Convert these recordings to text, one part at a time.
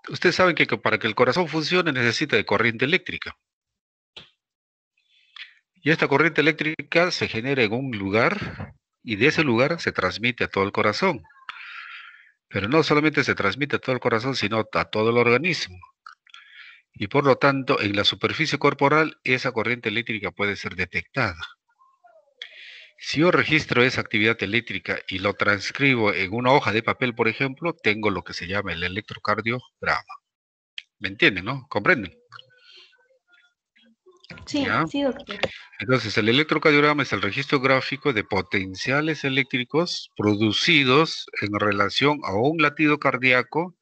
Ustedes saben que para que el corazón funcione necesita de corriente eléctrica. Y esta corriente eléctrica se genera en un lugar y de ese lugar se transmite a todo el corazón. Pero no solamente se transmite a todo el corazón, sino a todo el organismo. Y por lo tanto, en la superficie corporal, esa corriente eléctrica puede ser detectada. Si yo registro esa actividad eléctrica y lo transcribo en una hoja de papel, por ejemplo, tengo lo que se llama el electrocardiograma. ¿Me entienden, no? ¿Comprenden? Sí, ¿Ya? sí, doctor. Entonces, el electrocardiograma es el registro gráfico de potenciales eléctricos producidos en relación a un latido cardíaco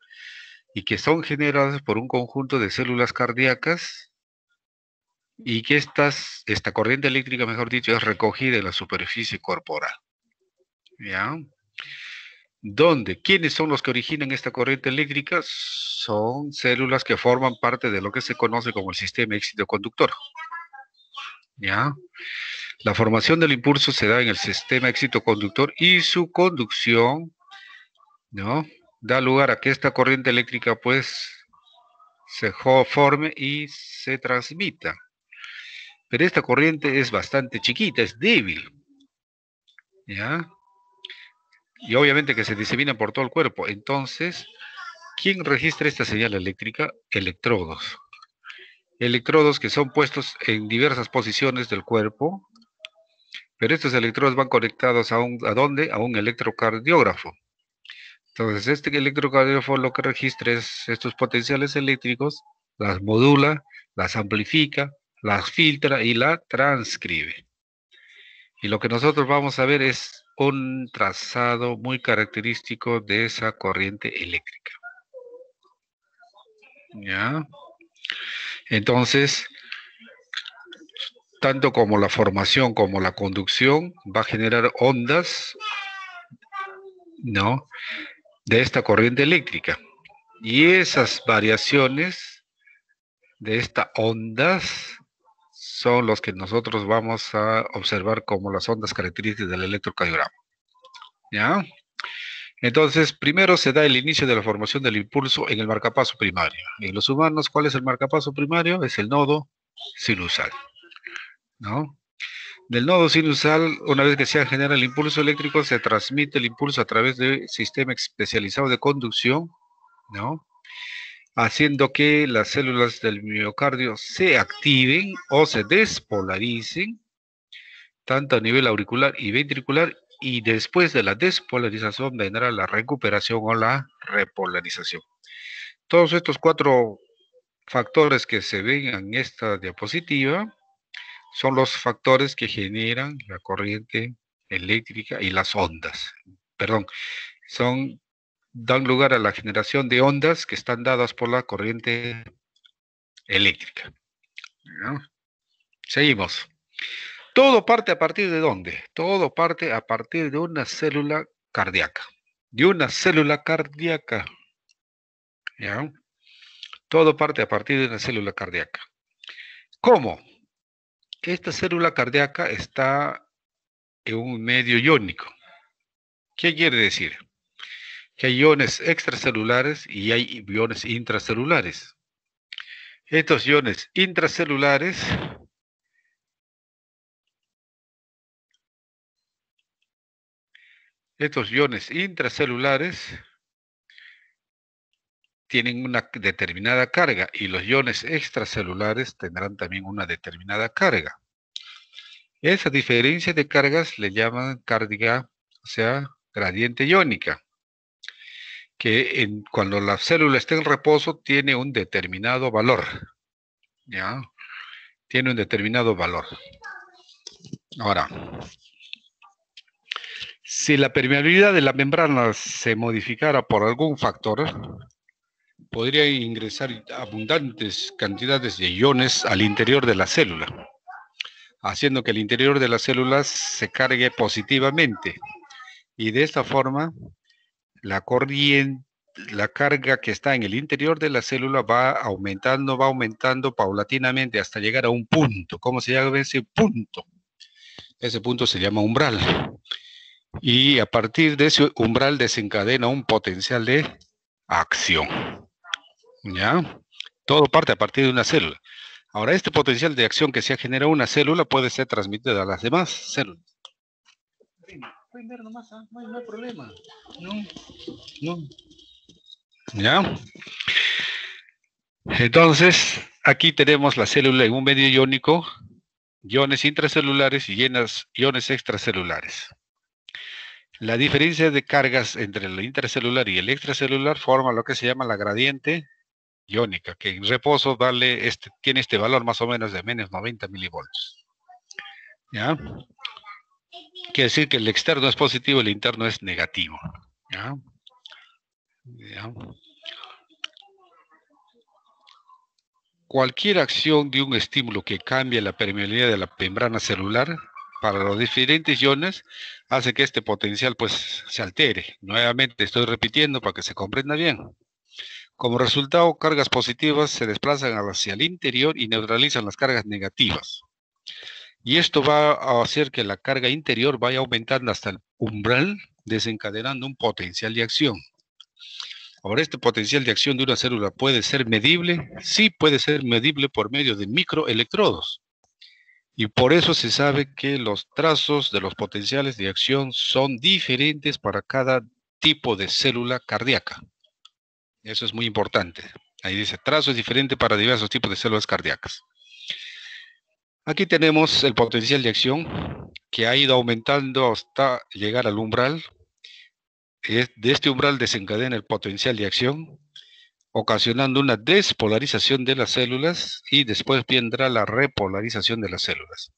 y que son generados por un conjunto de células cardíacas y que esta corriente eléctrica, mejor dicho, es recogida en la superficie corporal. ¿Ya? ¿Dónde? ¿Quiénes son los que originan esta corriente eléctrica? Son células que forman parte de lo que se conoce como el sistema éxito conductor. ¿Ya? La formación del impulso se da en el sistema éxito conductor y su conducción, ¿no? Da lugar a que esta corriente eléctrica, pues, se forme y se transmita. Pero esta corriente es bastante chiquita, es débil, ¿ya? Y obviamente que se disemina por todo el cuerpo. Entonces, ¿quién registra esta señal eléctrica? Electrodos. Electrodos que son puestos en diversas posiciones del cuerpo, pero estos electrodos van conectados ¿a dónde? A un electrocardiógrafo. Entonces, este electrocardiógrafo lo que registra es estos potenciales eléctricos, las modula, las amplifica, las filtra y la transcribe. Y lo que nosotros vamos a ver es un trazado muy característico de esa corriente eléctrica. ¿Ya? Entonces, tanto como la formación como la conducción va a generar ondas, ¿no? De esta corriente eléctrica. Y esas variaciones de estas ondas son los que nosotros vamos a observar como las ondas características del electrocardiograma. ¿Ya? Entonces, primero se da el inicio de la formación del impulso en el marcapaso primario. En los humanos, ¿cuál es el marcapaso primario? Es el nodo sinusal, ¿no? Del nodo sinusal, una vez que se genera el impulso eléctrico, se transmite el impulso a través del sistema especializado de conducción, ¿no? Haciendo que las células del miocardio se activen o se despolaricen, tanto a nivel auricular y ventricular, y después de la despolarización vendrá la recuperación o la repolarización. Todos estos cuatro factores que se ven en esta diapositiva son los factores que generan la corriente eléctrica y las ondas. Perdón, dan lugar a la generación de ondas que están dadas por la corriente eléctrica, ¿no? Seguimos. Todo parte a partir de dónde? Todo parte a partir de una célula cardíaca. De una célula cardíaca. ¿Ya? Todo parte a partir de una célula cardíaca. ¿Cómo? Esta célula cardíaca está en un medio iónico. ¿Qué quiere decir? Que hay iones extracelulares y hay iones intracelulares. Estos iones intracelulares tienen una determinada carga y los iones extracelulares tendrán también una determinada carga. Esa diferencia de cargas le llaman carga, o sea, gradiente iónica, que cuando la célula está en reposo tiene un determinado valor, ¿ya? Tiene un determinado valor. Ahora, si la permeabilidad de la membrana se modificara por algún factor, podría ingresar abundantes cantidades de iones al interior de la célula, haciendo que el interior de las células se cargue positivamente. Y de esta forma, la corriente, la carga que está en el interior de la célula va aumentando paulatinamente hasta llegar a un punto. ¿Cómo se llama ese punto? Ese punto se llama umbral. Y a partir de ese umbral desencadena un potencial de acción. ¿Ya? Todo parte a partir de una célula. Ahora, este potencial de acción que se ha generado en una célula puede ser transmitido a las demás células. Pueden ver nomás, ¿ah? No hay problema. No. ¿Ya? Entonces, aquí tenemos la célula en un medio iónico, iones intracelulares y iones extracelulares. La diferencia de cargas entre el intracelular y el extracelular forma lo que se llama la gradiente iónica, que en reposo tiene este valor más o menos de menos 90 milivoltios. ¿Ya? Quiere decir que el externo es positivo y el interno es negativo. ¿Ya? ¿Ya? Cualquier acción de un estímulo que cambie la permeabilidad de la membrana celular para los diferentes iones hace que este potencial pues se altere. Nuevamente estoy repitiendo para que se comprenda bien. Como resultado, cargas positivas se desplazan hacia el interior y neutralizan las cargas negativas. Y esto va a hacer que la carga interior vaya aumentando hasta el umbral, desencadenando un potencial de acción. Ahora, este potencial de acción de una célula puede ser medible. Sí, puede ser medible por medio de microelectrodos. Y por eso se sabe que los trazos de los potenciales de acción son diferentes para cada tipo de célula cardíaca. Eso es muy importante. Ahí dice, trazo es diferente para diversos tipos de células cardíacas. Aquí tenemos el potencial de acción que ha ido aumentando hasta llegar al umbral. De este umbral desencadena el potencial de acción, ocasionando una despolarización de las células y después vendrá la repolarización de las células.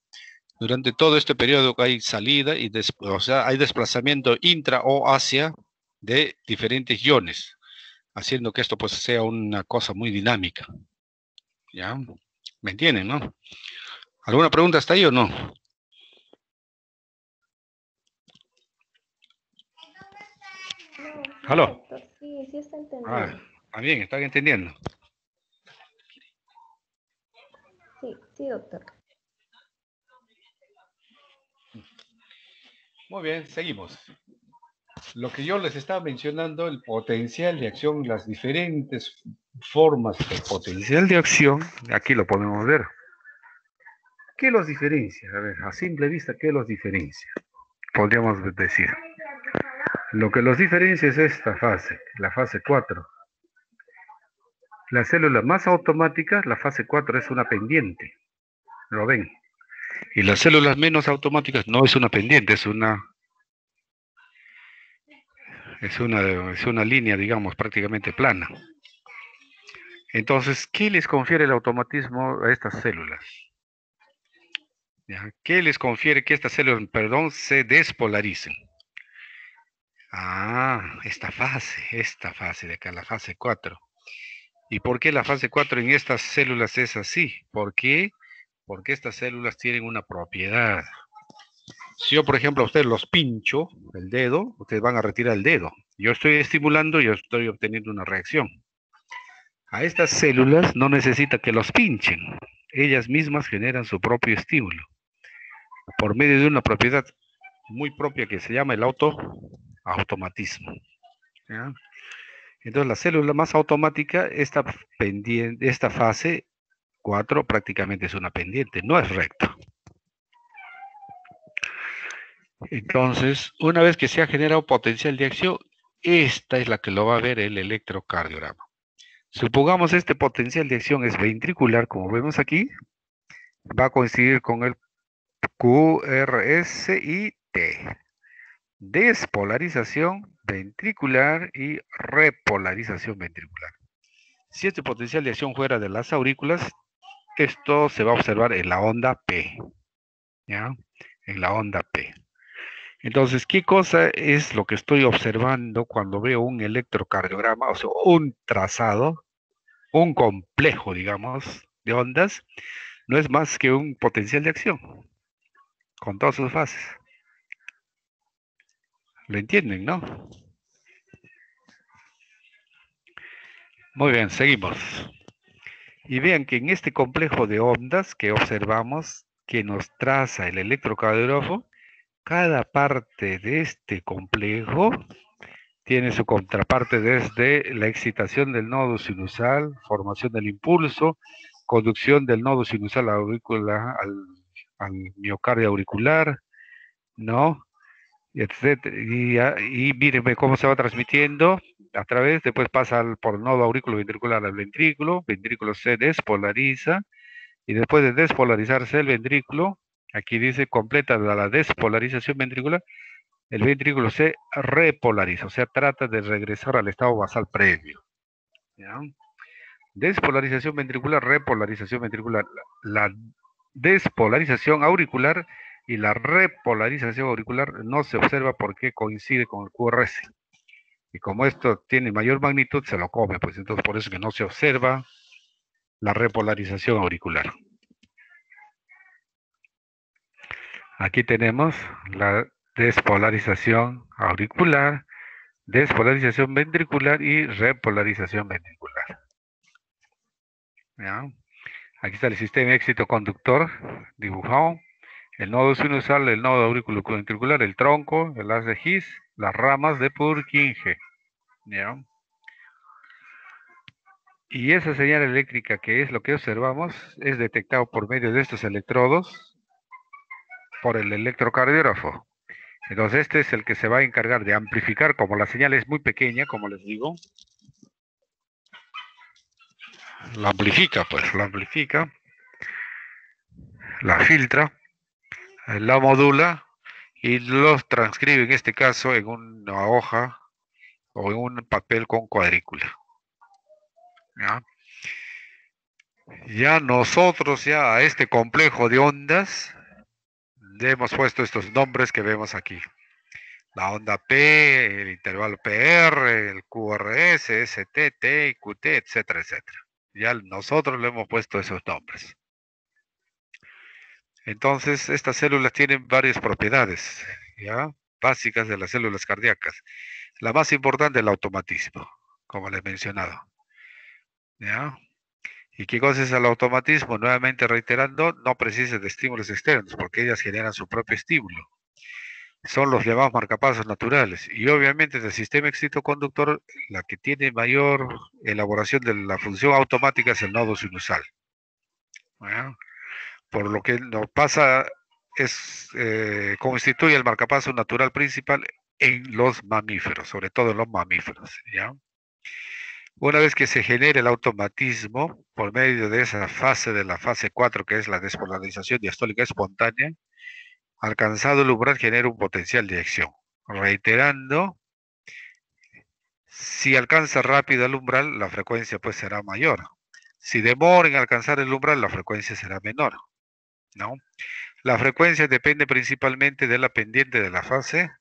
Durante todo este periodo hay salida, o sea, hay desplazamiento intra o hacia de diferentes iones, haciendo que esto pues sea una cosa muy dinámica. ¿Ya? ¿Me entienden, no? ¿Alguna pregunta hasta ahí o no? No, ¿Aló? doctor, sí está entendiendo. Bien, ¿están entendiendo? Sí, doctor. Muy bien, seguimos. Lo que yo les estaba mencionando, el potencial de acción, las diferentes formas de potencial de acción, aquí lo podemos ver. ¿Qué los diferencia? A ver, a simple vista, ¿qué los diferencia? Podríamos decir. Lo que los diferencia es esta fase, la fase 4. La célula más automática, la fase 4 es una pendiente. ¿Lo ven? Y las células menos automáticas no es una pendiente, es una línea, digamos, prácticamente plana. Entonces, ¿qué les confiere el automatismo a estas células? ¿Ya? ¿Qué les confiere que estas células, se despolaricen? Esta fase de acá, la fase 4. ¿Y por qué la fase 4 en estas células es así? ¿Por qué? Porque estas células tienen una propiedad. Si yo, por ejemplo, a ustedes los pincho el dedo, ustedes van a retirar el dedo. Yo estoy estimulando y yo estoy obteniendo una reacción. A estas células no necesita que los pinchen. Ellas mismas generan su propio estímulo por medio de una propiedad muy propia que se llama el automatismo. ¿Ya? Entonces, la célula más automática, esta fase 4 prácticamente es una pendiente, no es recta. Entonces, una vez que se ha generado potencial de acción, esta es la que lo va a ver el electrocardiograma. Supongamos este potencial de acción es ventricular, como vemos aquí, va a coincidir con el QRS y T. Despolarización ventricular y repolarización ventricular. Si este potencial de acción fuera de las aurículas, esto se va a observar en la onda P. ¿Ya? En la onda P. Entonces, ¿qué cosa es lo que estoy observando cuando veo un electrocardiograma? O sea, un trazado, un complejo, digamos, de ondas, no es más que un potencial de acción, con todas sus fases. ¿Lo entienden, no? Muy bien, seguimos. Y vean que en este complejo de ondas que observamos, que nos traza el electrocardiógrafo, cada parte de este complejo tiene su contraparte desde la excitación del nodo sinusal, formación del impulso, conducción del nodo sinusal al miocardio auricular, ¿no? Etcétera. Y mírenme cómo se va transmitiendo a través, después pasa por el nodo aurículo ventricular al ventrículo se despolariza, y después de despolarizarse el ventrículo, aquí dice completa la despolarización ventricular, el ventrículo se repolariza, o sea, trata de regresar al estado basal previo. ¿Ya? Despolarización ventricular, repolarización ventricular. La despolarización auricular y la repolarización auricular no se observa porque coincide con el QRS. Y como esto tiene mayor magnitud, se lo come, pues entonces por eso que no se observa la repolarización auricular. Aquí tenemos la despolarización auricular, despolarización ventricular y repolarización ventricular. ¿Ya? Aquí está el sistema éxito conductor dibujado. El nodo sinusal, el nodo aurículo ventricular, el tronco, el haz de His, las ramas de Purkinje. ¿Ya? Y esa señal eléctrica, que es lo que observamos, es detectado por medio de estos electrodos por el electrocardiógrafo. Entonces este es el que se va a encargar de amplificar, como la señal es muy pequeña, como les digo, la amplifica, pues, la filtra, la modula y los transcribe en este caso en una hoja o en un papel con cuadrícula. ¿Ya? Ya nosotros ya a este complejo de ondas le hemos puesto estos nombres que vemos aquí. La onda P, el intervalo PR, el QRS, ST, T, QT, etcétera, etcétera. Ya nosotros le hemos puesto esos nombres. Entonces, estas células tienen varias propiedades, ¿ya? Básicas de las células cardíacas. La más importante es el automatismo, como les he mencionado. ¿Ya? ¿Y qué cosa es el automatismo? Nuevamente reiterando, no precisa de estímulos externos, porque ellas generan su propio estímulo. Son los llamados marcapasos naturales. Y obviamente del sistema excitoconductor, la que tiene mayor elaboración de la función automática es el nodo sinusal. ¿Ya? Por lo que nos pasa constituye el marcapaso natural principal en los mamíferos, sobre todo en los mamíferos. ¿Ya? Una vez que se genere el automatismo, por medio de esa fase de la fase 4, que es la despolarización diastólica espontánea, alcanzado el umbral genera un potencial de acción. Reiterando, si alcanza rápido el umbral, la frecuencia pues será mayor. Si demora en alcanzar el umbral, la frecuencia será menor, ¿no? La frecuencia depende principalmente de la pendiente de la fase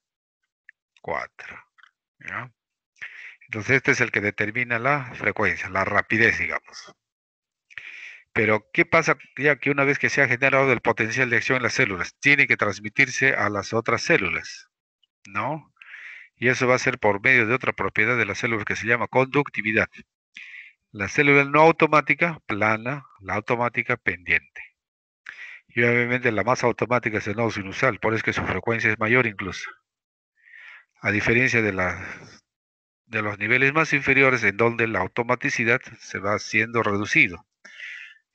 4, ¿ya? Entonces este es el que determina la frecuencia, la rapidez, digamos. Pero, ¿qué pasa ya que una vez que se ha generado el potencial de acción en las células? Tiene que transmitirse a las otras células, ¿no? Y eso va a ser por medio de otra propiedad de las células que se llama conductividad. La célula no automática, plana, la automática, pendiente. Y obviamente la más automática es el nodo sinusal, por eso es que su frecuencia es mayor incluso. A diferencia de los niveles más inferiores en donde la automaticidad se va siendo reducido.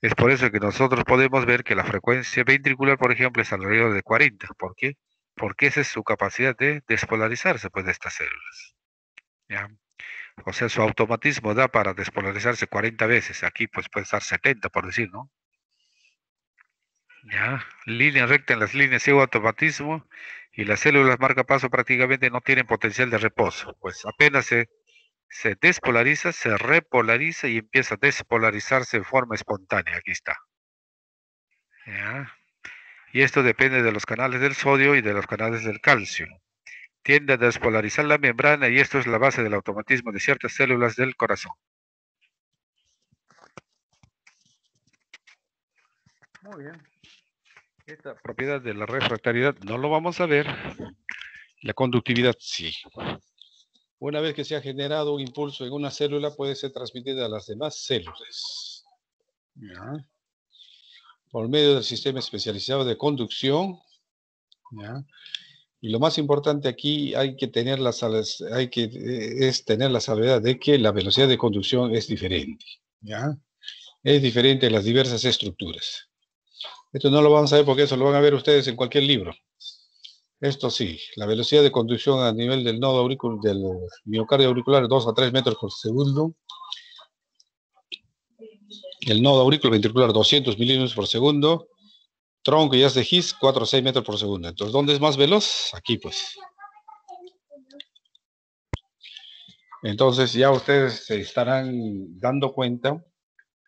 Es por eso que nosotros podemos ver que la frecuencia ventricular, por ejemplo, es alrededor de 40. ¿Por qué? Porque esa es su capacidad de despolarizarse pues, de estas células. ¿Ya? O sea, su automatismo da para despolarizarse 40 veces. Aquí pues puede estar 70, por decir, ¿no? ¿Ya? Línea recta en las líneas de automatismo y las células marcapaso prácticamente no tienen potencial de reposo. Pues apenas se despolariza, se repolariza y empieza a despolarizarse en forma espontánea. Aquí está. ¿Ya? Y esto depende de los canales del sodio y de los canales del calcio. Tiende a despolarizar la membrana y esto es la base del automatismo de ciertas células del corazón. Muy bien. Esta propiedad de la refractariedad no lo vamos a ver. La conductividad sí. Una vez que se ha generado un impulso en una célula, puede ser transmitida a las demás células. ¿Ya? Por medio del sistema especializado de conducción. ¿Ya? Y lo más importante aquí hay que tener es tener la salvedad de que la velocidad de conducción es diferente, ¿ya? Es diferente en las diversas estructuras. Esto no lo vamos a ver porque eso lo van a ver ustedes en cualquier libro. Esto sí, la velocidad de conducción a nivel del nodo auricular, del miocardio auricular, 2 a 3 metros por segundo. El nodo auricular ventricular, 200 milímetros por segundo. Tronco y haz de His, 4 a 6 metros por segundo. Entonces, ¿dónde es más veloz? Aquí, pues. Entonces, ya ustedes se estarán dando cuenta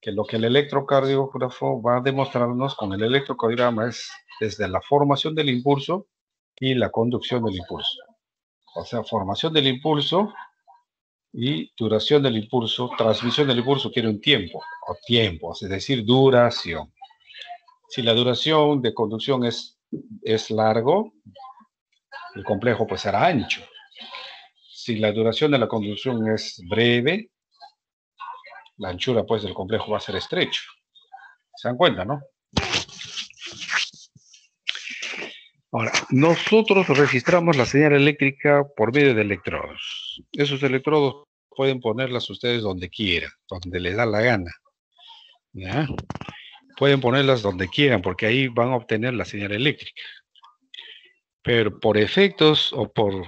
que lo que el electrocardiógrafo va a demostrarnos con el electrocardiograma es desde la formación del impulso y la conducción del impulso. O sea, formación del impulso y duración del impulso, transmisión del impulso quiere un tiempo, o tiempos, es decir, duración. Si la duración de conducción es largo, el complejo pues será ancho. Si la duración de la conducción es breve, la anchura pues del complejo va a ser estrecho. ¿Se dan cuenta, no? Ahora, nosotros registramos la señal eléctrica por medio de electrodos. Esos electrodos pueden ponerlas ustedes donde quieran, donde les da la gana. ¿Ya? Pueden ponerlas donde quieran porque ahí van a obtener la señal eléctrica. Pero por efectos o por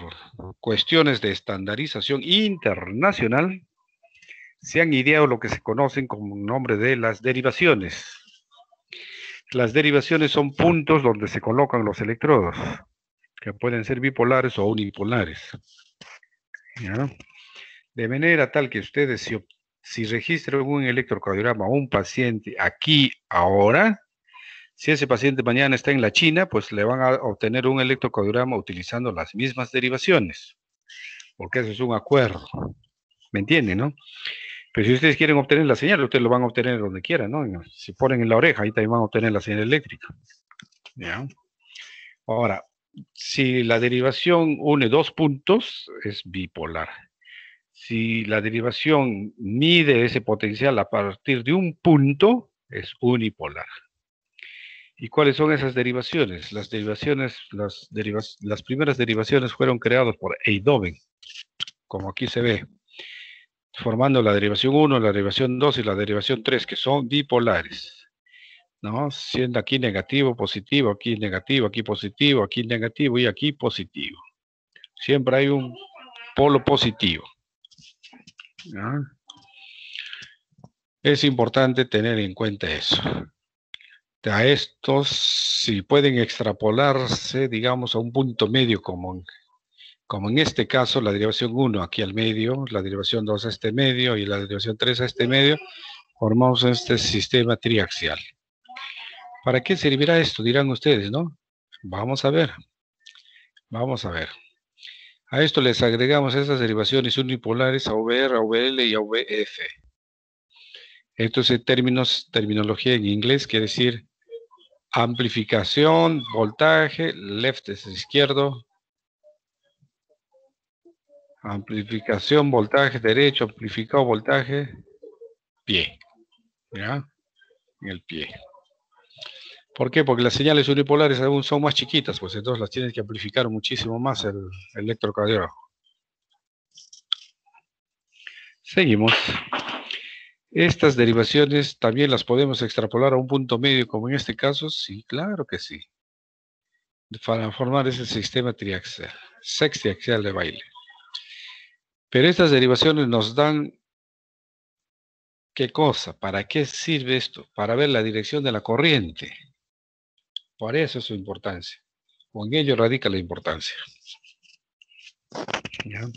cuestiones de estandarización internacional, se han ideado lo que se conocen como nombre de las derivaciones. Las derivaciones son puntos donde se colocan los electrodos, que pueden ser bipolares o unipolares. ¿Ya? De manera tal que ustedes, si registran un electrocardiograma a un paciente aquí, ahora, si ese paciente mañana está en la China, pues le van a obtener un electrocardiograma utilizando las mismas derivaciones, porque eso es un acuerdo. ¿Me entienden, no? Pero si ustedes quieren obtener la señal, ustedes lo van a obtener donde quieran, ¿no? Si ponen en la oreja, ahí también van a obtener la señal eléctrica. ¿Ya? Ahora, si la derivación une dos puntos, es bipolar. Si la derivación mide ese potencial a partir de un punto, es unipolar. ¿Y cuáles son esas derivaciones? Las primeras derivaciones fueron creadas por Eindhoven, como aquí se ve, formando la derivación 1, la derivación 2 y la derivación 3, que son bipolares, ¿no? Siendo aquí negativo, positivo, aquí negativo, aquí positivo, aquí negativo y aquí positivo. Siempre hay un polo positivo, ¿no? Es importante tener en cuenta eso. A estos, si pueden extrapolarse, digamos, a un punto medio común, como en este caso, la derivación 1 aquí al medio, la derivación 2 a este medio y la derivación 3 a este medio, formamos este sistema triaxial. ¿Para qué servirá esto? Dirán ustedes, ¿no? Vamos a ver. Vamos a ver. A esto les agregamos estas derivaciones unipolares a VR, a VL y a VF. Esto es terminología en inglés, quiere decir amplificación, voltaje, left es izquierdo, amplificación, voltaje derecho, amplificado, voltaje, pie, ¿ya? En el pie. ¿Por qué? Porque las señales unipolares aún son más chiquitas, pues entonces las tienes que amplificar muchísimo más el electrocardiograma. Seguimos. Estas derivaciones también las podemos extrapolar a un punto medio, como en este caso. Sí, claro que sí. Para formar ese sistema triaxial, sextiaxial de baile. Pero estas derivaciones nos dan, ¿qué cosa? ¿Para qué sirve esto? Para ver la dirección de la corriente. Por eso es su importancia. Con ello radica la importancia. ¿Ya?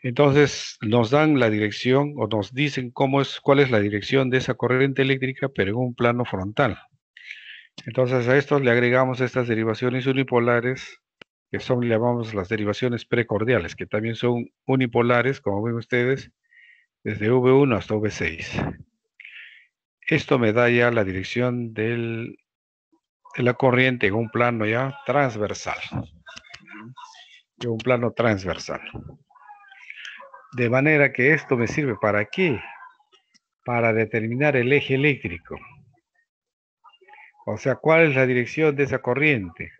Entonces nos dan la dirección o nos dicen cuál es la dirección de esa corriente eléctrica, pero en un plano frontal. Entonces a esto le agregamos estas derivaciones unipolares, que son, llamamos las derivaciones precordiales, que también son unipolares, como ven ustedes, desde V1 hasta V6. Esto me da ya la dirección de la corriente en un plano ya transversal. En un plano transversal. De manera que esto me sirve ¿para qué? Para determinar el eje eléctrico. O sea, ¿cuál es la dirección de esa corriente?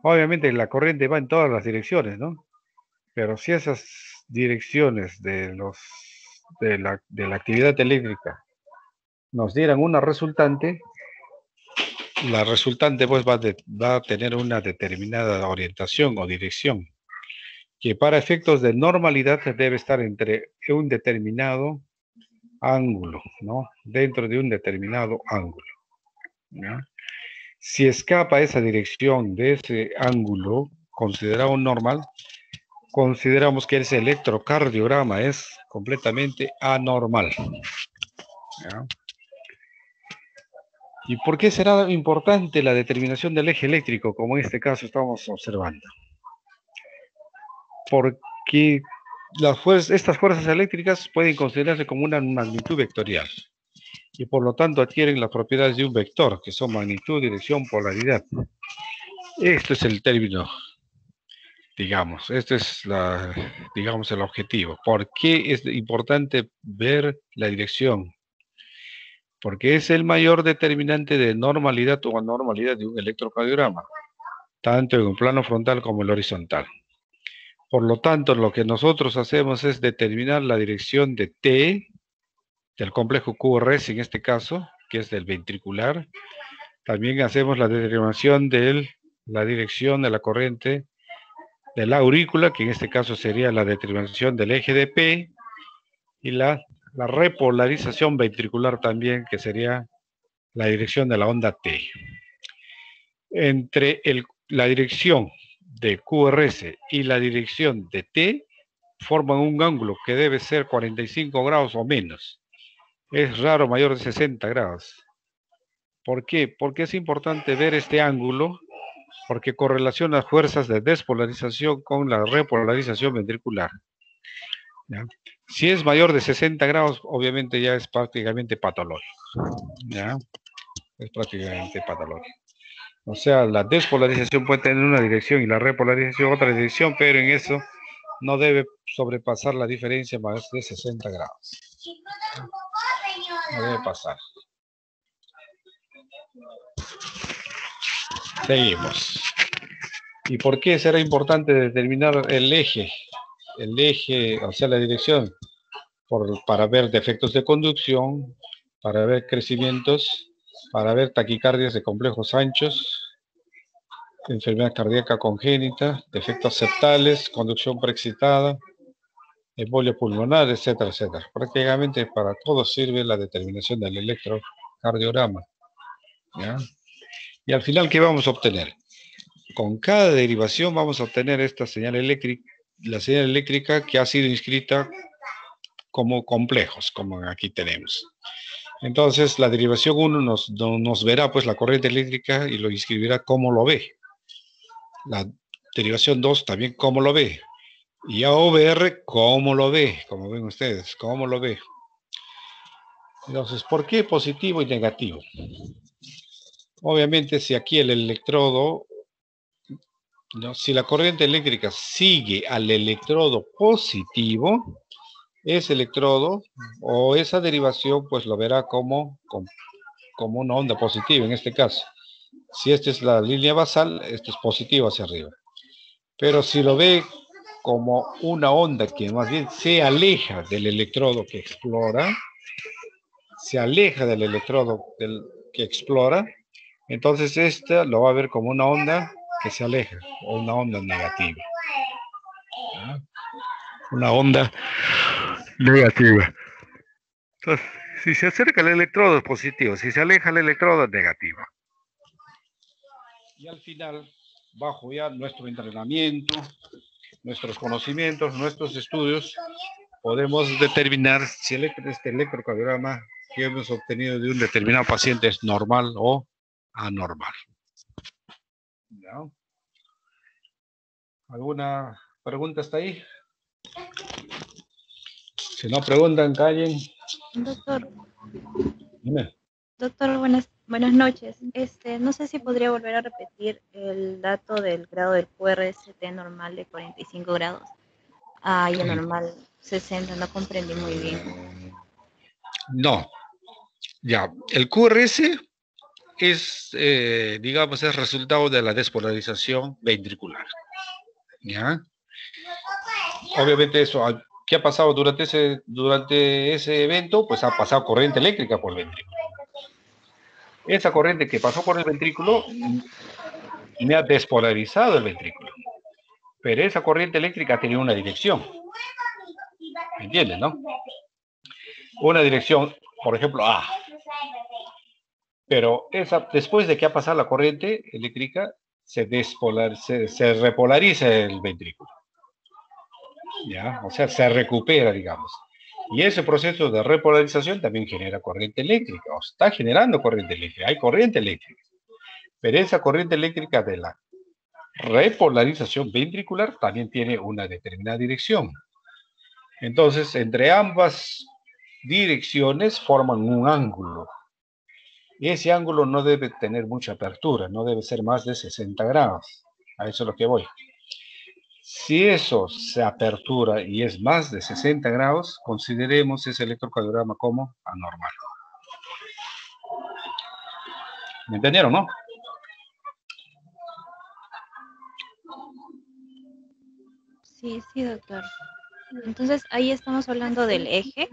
Obviamente la corriente va en todas las direcciones, ¿no? Pero si esas direcciones de la actividad eléctrica nos dieran una resultante, la resultante pues va a tener una determinada orientación o dirección, que para efectos de normalidad debe estar entre un determinado ángulo, ¿no? Dentro de un determinado ángulo, ¿ya? Si escapa esa dirección de ese ángulo considerado normal, consideramos que ese electrocardiograma es completamente anormal, ¿ya? ¿Y por qué será importante la determinación del eje eléctrico, como en este caso estamos observando? Porque estas fuerzas eléctricas pueden considerarse como una magnitud vectorial y por lo tanto adquieren las propiedades de un vector, que son magnitud, dirección, polaridad. Esto es el término, digamos, este es digamos, el objetivo. ¿Por qué es importante ver la dirección? Porque es el mayor determinante de normalidad o anormalidad de un electrocardiograma, tanto en el plano frontal como en el horizontal. Por lo tanto, lo que nosotros hacemos es determinar la dirección de T, del complejo QRS en este caso, que es del ventricular. También hacemos la determinación de la dirección de la corriente de la aurícula, que en este caso sería la determinación del eje de P, y la repolarización ventricular también, que sería la dirección de la onda T. Entre la dirección de QRS y la dirección de T, forman un ángulo que debe ser 45 grados o menos. Es raro mayor de 60 grados. ¿Por qué? Porque es importante ver este ángulo, porque correlaciona fuerzas de despolarización con la repolarización ventricular, ¿ya? Si es mayor de 60 grados, obviamente ya es prácticamente patológico, ¿ya? Es prácticamente patológico. O sea, la despolarización puede tener una dirección y la repolarización otra dirección, pero en eso no debe sobrepasar la diferencia más de 60 grados. No debe pasar. Seguimos. ¿Y por qué será importante determinar el eje? El eje, o sea, la dirección, para ver defectos de conducción, para ver crecimientos, para ver taquicardias de complejos anchos, enfermedad cardíaca congénita, defectos septales, conducción preexcitada, embolia pulmonar, etcétera, etcétera. Prácticamente para todo sirve la determinación del electrocardiograma, ¿ya? Y al final, ¿qué vamos a obtener? Con cada derivación vamos a obtener esta señal eléctrica, la señal eléctrica que ha sido inscrita como complejos, como aquí tenemos. Entonces, la derivación 1 nos verá pues la corriente eléctrica y lo inscribirá como lo ve. La derivación 2 también como lo ve. Y a OVR, ¿cómo lo ve? Como ven ustedes, ¿cómo lo ve? Entonces, ¿por qué positivo y negativo? Obviamente, si aquí el electrodo, ¿no? Si la corriente eléctrica sigue al electrodo positivo, ese electrodo o esa derivación, pues lo verá como una onda positiva en este caso. Si esta es la línea basal, esto es positivo hacia arriba. Pero si lo ve como una onda que más bien se aleja del electrodo que explora, se aleja del electrodo que explora, entonces esta lo va a ver como una onda que se aleja, o una onda negativa. ¿Ah? Una onda negativa. Entonces, si se acerca el electrodo es positivo, si se aleja el electrodo es negativo. Y al final, bajo ya nuestro entrenamiento, nuestros conocimientos, nuestros estudios, podemos determinar si este electrocardiograma que hemos obtenido de un determinado paciente es normal o anormal. ¿Ya? ¿Alguna pregunta hasta ahí? Si no preguntan, callen. Doctor, Dime. doctor, buenas noches. No sé si podría volver a repetir el dato del grado del QRST normal de 45 grados. Y el normal 60, no comprendí muy bien. No, ya. El QRS es, digamos, es resultado de la despolarización ventricular. ¿Ya? Obviamente eso, ¿qué ha pasado durante ese evento? Pues ha pasado corriente eléctrica por el ventrículo. Esa corriente que pasó por el ventrículo me ha despolarizado el ventrículo. Pero esa corriente eléctrica tenía una dirección. ¿Me entienden, no? Una dirección, por ejemplo, A. Pero después de que ha pasado la corriente eléctrica, se repolariza el ventrículo. ¿Ya? O sea, se recupera, digamos. Y ese proceso de repolarización también genera corriente eléctrica, o está generando corriente eléctrica, hay corriente eléctrica. Pero esa corriente eléctrica de la repolarización ventricular también tiene una determinada dirección. Entonces, entre ambas direcciones forman un ángulo. Y ese ángulo no debe tener mucha apertura, no debe ser más de 60 grados. A eso es lo que voy. Si eso se apertura y es más de 60 grados, consideremos ese electrocardiograma como anormal. ¿Me entendieron, no? Sí, sí, doctor. Entonces, ahí estamos hablando del eje.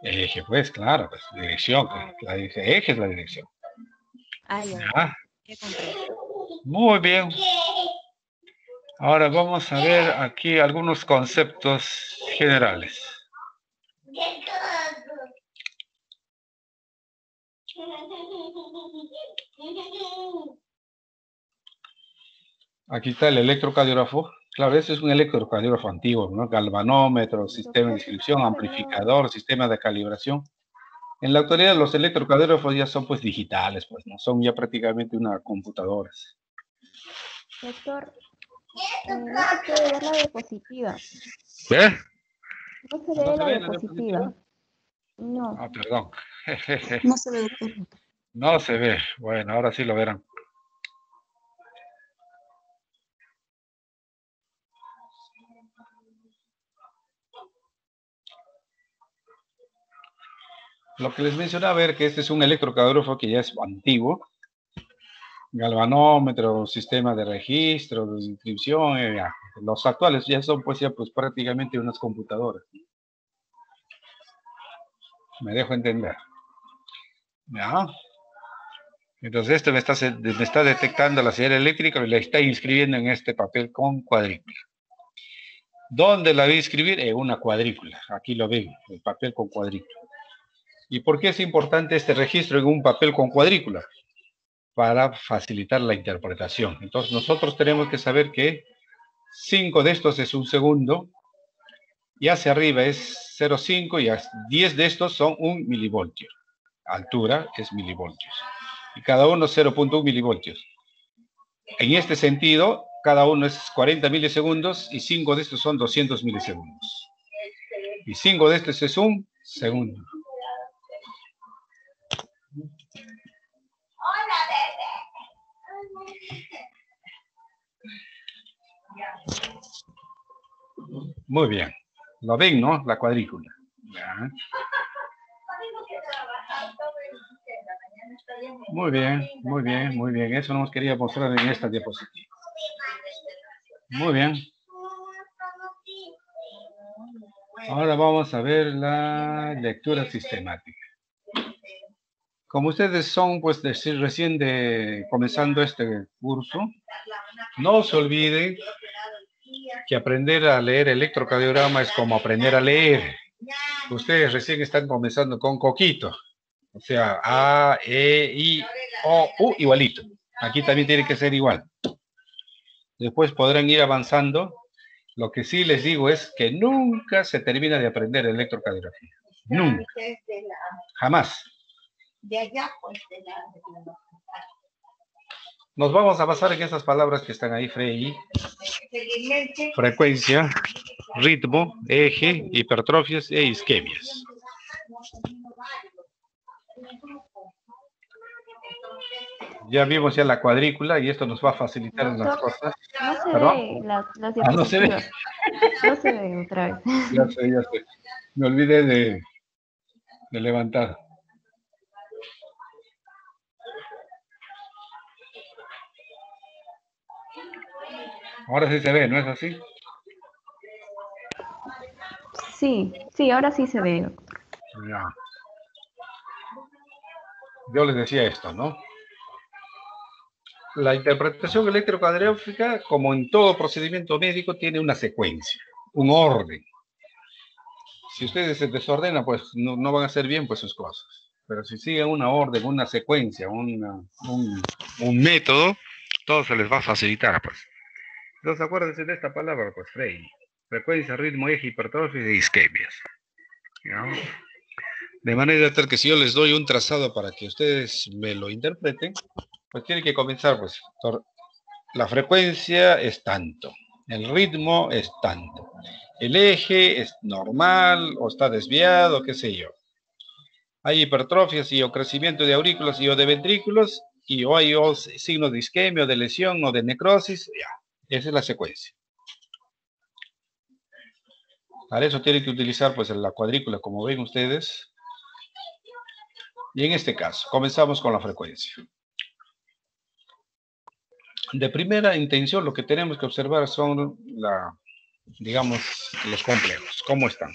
Eje, pues, claro, pues, dirección. Eje es la dirección. Ah, ya, ¿Ya? ya comprendo. Muy bien. Ahora vamos a ver aquí algunos conceptos generales. Aquí está el electrocardiógrafo. Claro, ese es un electrocardiógrafo antiguo, ¿no? Galvanómetro, sistema de inscripción, amplificador, sistema de calibración. En la actualidad los electrocardiógrafos ya son pues digitales, pues, ¿no? Son ya prácticamente una computadora. Doctor, no se puede ver la diapositiva. ¿Ve? No se ¿No ve se la ve la diapositiva? diapositiva. No, Ah, perdón. no se ve, doctor. No se ve. Bueno, ahora sí lo verán. Lo que les mencionaba era que este es un electrocardiógrafo que ya es antiguo. Galvanómetro, sistema de registro, de inscripción. Ya. Los actuales ya son pues ya pues prácticamente unas computadoras. Me dejo entender. ¿Ya? Entonces esto me está detectando la señal eléctrica y la está inscribiendo en este papel con cuadrícula. ¿Dónde la voy a inscribir? En una cuadrícula. Aquí lo ven, el papel con cuadrícula. ¿Y por qué es importante este registro en un papel con cuadrícula? Para facilitar la interpretación. Entonces nosotros tenemos que saber que 5 de estos es un segundo, y hacia arriba es 0,5 y 10 de estos son 1 milivoltio. Altura es milivoltios. Y cada uno 0,1 milivoltios. En este sentido, cada uno es 40 milisegundos y 5 de estos son 200 milisegundos. Y 5 de estos es un segundo. Muy bien. Lo ven, ¿no? La cuadrícula. ¿Ya? Muy bien, muy bien, muy bien. Eso nos quería mostrar en esta diapositiva. Muy bien. Ahora vamos a ver la lectura sistemática. Como ustedes son, pues, recién comenzando este curso, no se olviden que aprender a leer electrocardiograma es como aprender a leer. Ustedes recién están comenzando con coquito. O sea, A, E, I, O, U, igualito. Aquí también tiene que ser igual. Después podrán ir avanzando. Lo que sí les digo es que nunca se termina de aprender electrocardiografía. Nunca. Jamás. Nos vamos a basar en esas palabras que están ahí, frecuencia, ritmo, eje, hipertrofias e isquemias. Ya vimos ya la cuadrícula y esto nos va a facilitar las cosas. No se ¿Perdón? ve las Ah, no se ve. diapositivas. No se ve otra vez. Ya sé, ya sé. Me olvidé de levantar. Ahora sí se ve, ¿no es así? Sí, ahora sí se ve. Ya. Yo les decía esto, ¿no? La interpretación electrocardiográfica, como en todo procedimiento médico, tiene una secuencia, un orden. Si ustedes se desordenan, pues no van a hacer bien pues sus cosas. Pero si siguen una orden, una secuencia, un método, todo se les va a facilitar, pues. Entonces acuérdense de esta palabra, pues, Frey. Frecuencia, ritmo, eje, hipertrofia y isquemias. ¿Ya? De manera tal que si yo les doy un trazado para que ustedes me lo interpreten, pues tiene que comenzar, pues, la frecuencia es tanto, el ritmo es tanto, el eje es normal o está desviado, qué sé yo. Hay hipertrofias y o crecimiento de aurículas y o de ventrículos y o hay signos de isquemia o de lesión o de necrosis, ya. Esa es la secuencia. Para eso tienen que utilizar pues la cuadrícula como ven ustedes. Y en este caso, comenzamos con la frecuencia. De primera intención, lo que tenemos que observar son digamos, los complejos. ¿Cómo están?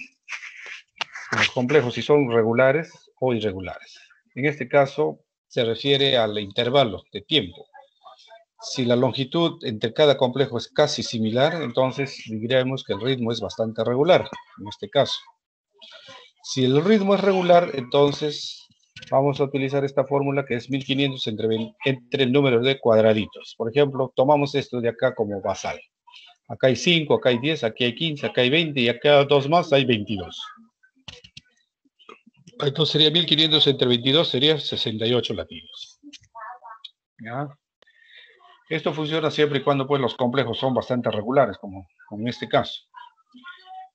Los complejos, si son regulares o irregulares. En este caso, se refiere al intervalo de tiempo. Si la longitud entre cada complejo es casi similar, entonces diríamos que el ritmo es bastante regular, en este caso. Si el ritmo es regular, entonces vamos a utilizar esta fórmula que es 1500 entre el número de cuadraditos. Por ejemplo, tomamos esto de acá como basal. Acá hay 5, acá hay 10, aquí hay 15, acá hay 20 y acá dos más hay 22. Entonces sería 1500 entre 22, sería 68 latidos. ¿Ya? Esto funciona siempre y cuando pues, los complejos son bastante regulares, como en este caso.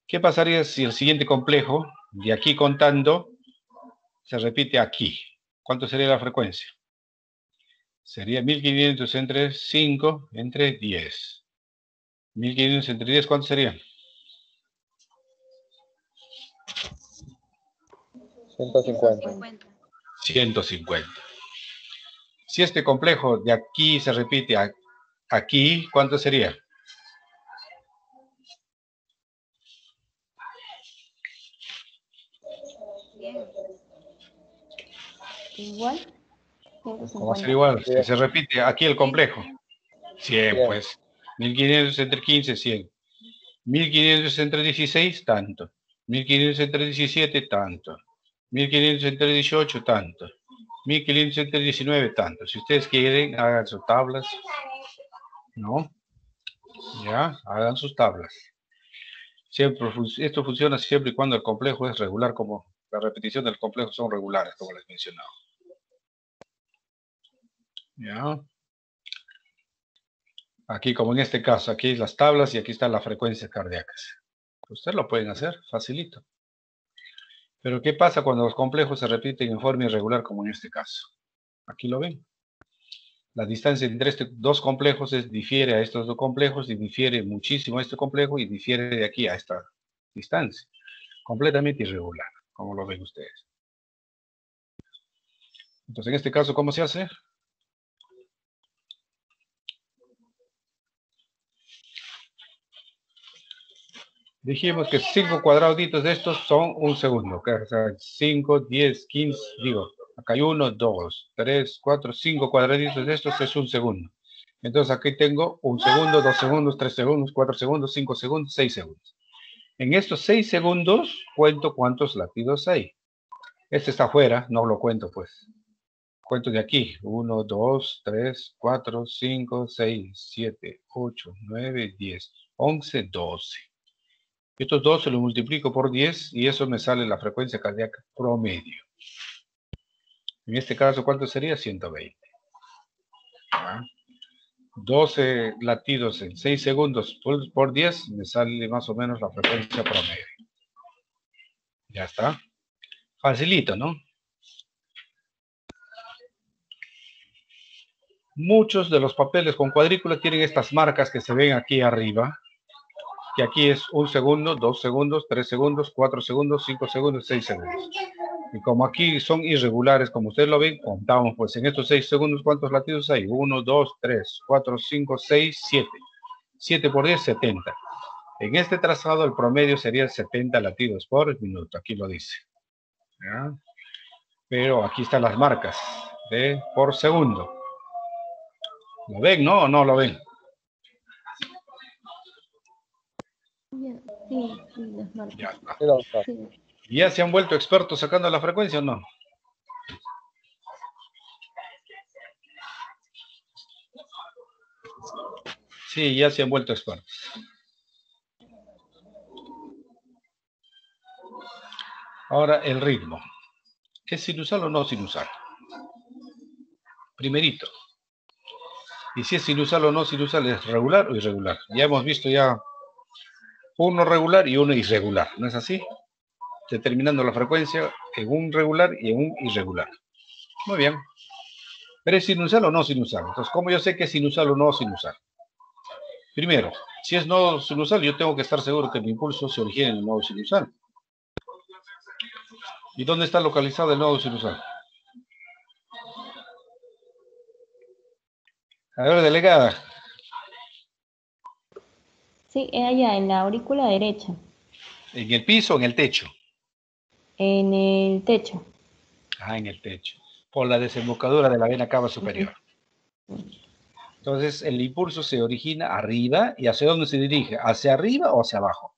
¿Qué pasaría si el siguiente complejo, de aquí contando, se repite aquí? ¿Cuánto sería la frecuencia? Sería 1500 entre 5 entre 10. 1500 entre 10, ¿cuánto sería? 150. 150. Si este complejo de aquí se repite aquí, ¿cuánto sería? Igual, ¿Cómo será 150. igual? Si se repite aquí el complejo. 100, pues. 1500 entre 15, 100. 1500 entre 16, tanto. 1500 entre 17, tanto. 1500 entre 18, tanto. 1500 entre 19, tanto. Si ustedes quieren, hagan sus tablas. ¿No? Ya, hagan sus tablas. Siempre, esto funciona siempre y cuando el complejo es regular, como la repetición del complejo son regulares, como les mencionaba. ¿Ya? Aquí, como en este caso, aquí las tablas y aquí están las frecuencias cardíacas. Ustedes lo pueden hacer, facilito. Pero ¿qué pasa cuando los complejos se repiten en forma irregular, como en este caso? Aquí lo ven. La distancia entre estos dos complejos difiere a estos dos complejos y difiere muchísimo a este complejo y difiere de aquí a esta distancia. Completamente irregular, como lo ven ustedes. Entonces, en este caso, ¿cómo se hace? Dijimos que 5 cuadraditos de estos son un segundo. O sea, 5, 10, 15, digo, acá hay 1, 2, 3, 4, 5 cuadraditos de estos es un segundo. Entonces aquí tengo 1 segundo, 2 segundos, 3 segundos, 4 segundos, 5 segundos, 6 segundos. En estos 6 segundos cuento cuántos latidos hay. Este está afuera, no lo cuento pues. Cuento de aquí. 1, 2, 3, 4, 5, 6, 7, 8, 9, 10, 11, 12. Estos dos se los multiplico por 10 y eso me sale la frecuencia cardíaca promedio. En este caso, ¿cuánto sería? 120. ¿Ah? 12 latidos en 6 segundos por 10 me sale más o menos la frecuencia promedio. Ya está. Facilito, ¿no? Muchos de los papeles con cuadrícula tienen estas marcas que se ven aquí arriba, que aquí es 1 segundo, 2 segundos, 3 segundos, 4 segundos, 5 segundos, 6 segundos. Y como aquí son irregulares, como ustedes lo ven, contamos pues en estos 6 segundos cuántos latidos hay. 1, 2, 3, 4, 5, 6, 7. 7 por 10, 70. En este trazado el promedio sería 70 latidos por minuto. Aquí lo dice. ¿Ya? Pero aquí están las marcas de por segundo. ¿Lo ven, no? ¿O no lo ven? Sí, las marcas. Ya está. Sí. ¿Ya se han vuelto expertos sacando la frecuencia o no? Sí, ya se han vuelto expertos. Ahora el ritmo. ¿Es sinusal o no sinusal? Primerito. Y si es sinusal o no sinusal, ¿es regular o irregular? Ya hemos visto ya uno regular y uno irregular, ¿no es así? Determinando la frecuencia en un regular y en un irregular. Muy bien. ¿Pero es sinusal o no sinusal? Entonces, ¿cómo yo sé que es sinusal o no sinusal? Primero, si es nodo sinusal, yo tengo que estar seguro que mi impulso se origina en el nodo sinusal. ¿Y dónde está localizado el nodo sinusal? A ver, delegada. Sí, allá en la aurícula derecha, ¿En el piso o en el techo? en el techo. Ah, en el techo. Por la desembocadura de la vena cava superior. Entonces, el impulso se origina arriba. ¿Y hacia dónde se dirige? ¿Hacia arriba o hacia abajo?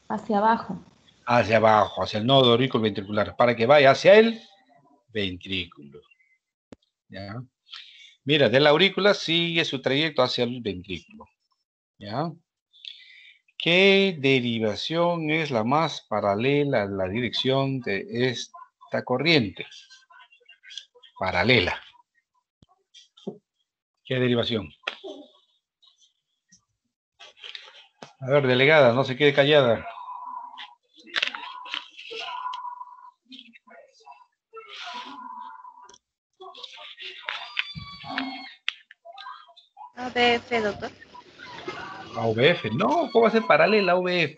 Hacia abajo. Hacia abajo, hacia el nodo aurículo ventricular, para que vaya hacia el ventrículo. ¿Ya? Mira, de la aurícula sigue su trayecto hacia el ventrículo. ¿Ya? ¿Qué derivación es la más paralela a la dirección de esta corriente? Paralela. ¿Qué derivación? A ver, delegada, no se quede callada. ABF, doctor. AVF, no, ¿cómo va a ser paralela a AVF?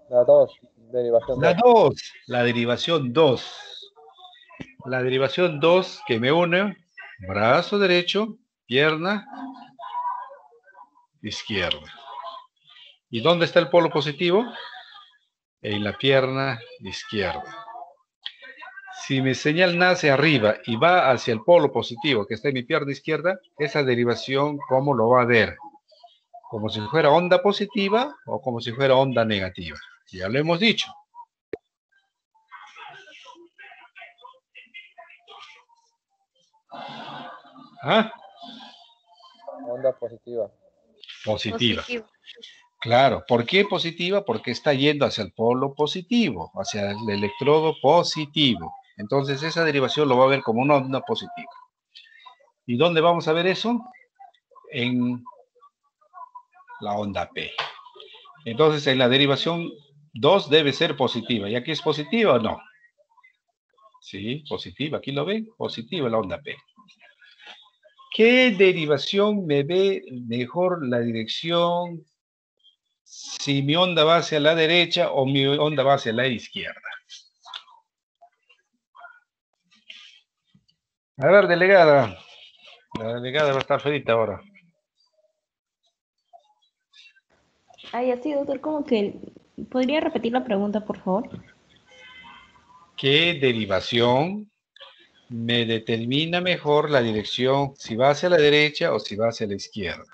La 2, derivación 2. La 2, la derivación 2. La derivación 2 que me une brazo derecho, pierna izquierda. ¿Y dónde está el polo positivo? En la pierna izquierda. Si mi señal nace arriba y va hacia el polo positivo que está en mi pierna izquierda, esa derivación, ¿cómo lo va a ver? ¿Como si fuera onda positiva o como si fuera onda negativa? Ya lo hemos dicho. ¿Ah? Onda positiva. Positiva. Claro, ¿por qué positiva? Porque está yendo hacia el polo positivo, hacia el electrodo positivo. Entonces esa derivación lo va a ver como una onda positiva. ¿Y dónde vamos a ver eso? En la onda P. Entonces en la derivación 2 debe ser positiva. ¿Y aquí es positiva o no? Sí, positiva. ¿Aquí lo ven? Positiva la onda P. ¿Qué derivación me ve mejor la dirección si mi onda va hacia la derecha o mi onda va hacia la izquierda? A ver, delegada. La delegada va a estar feita ahora. Ay, así, doctor, como que... ¿Podría repetir la pregunta, por favor? ¿Qué derivación me determina mejor la dirección si va hacia la derecha o si va hacia la izquierda?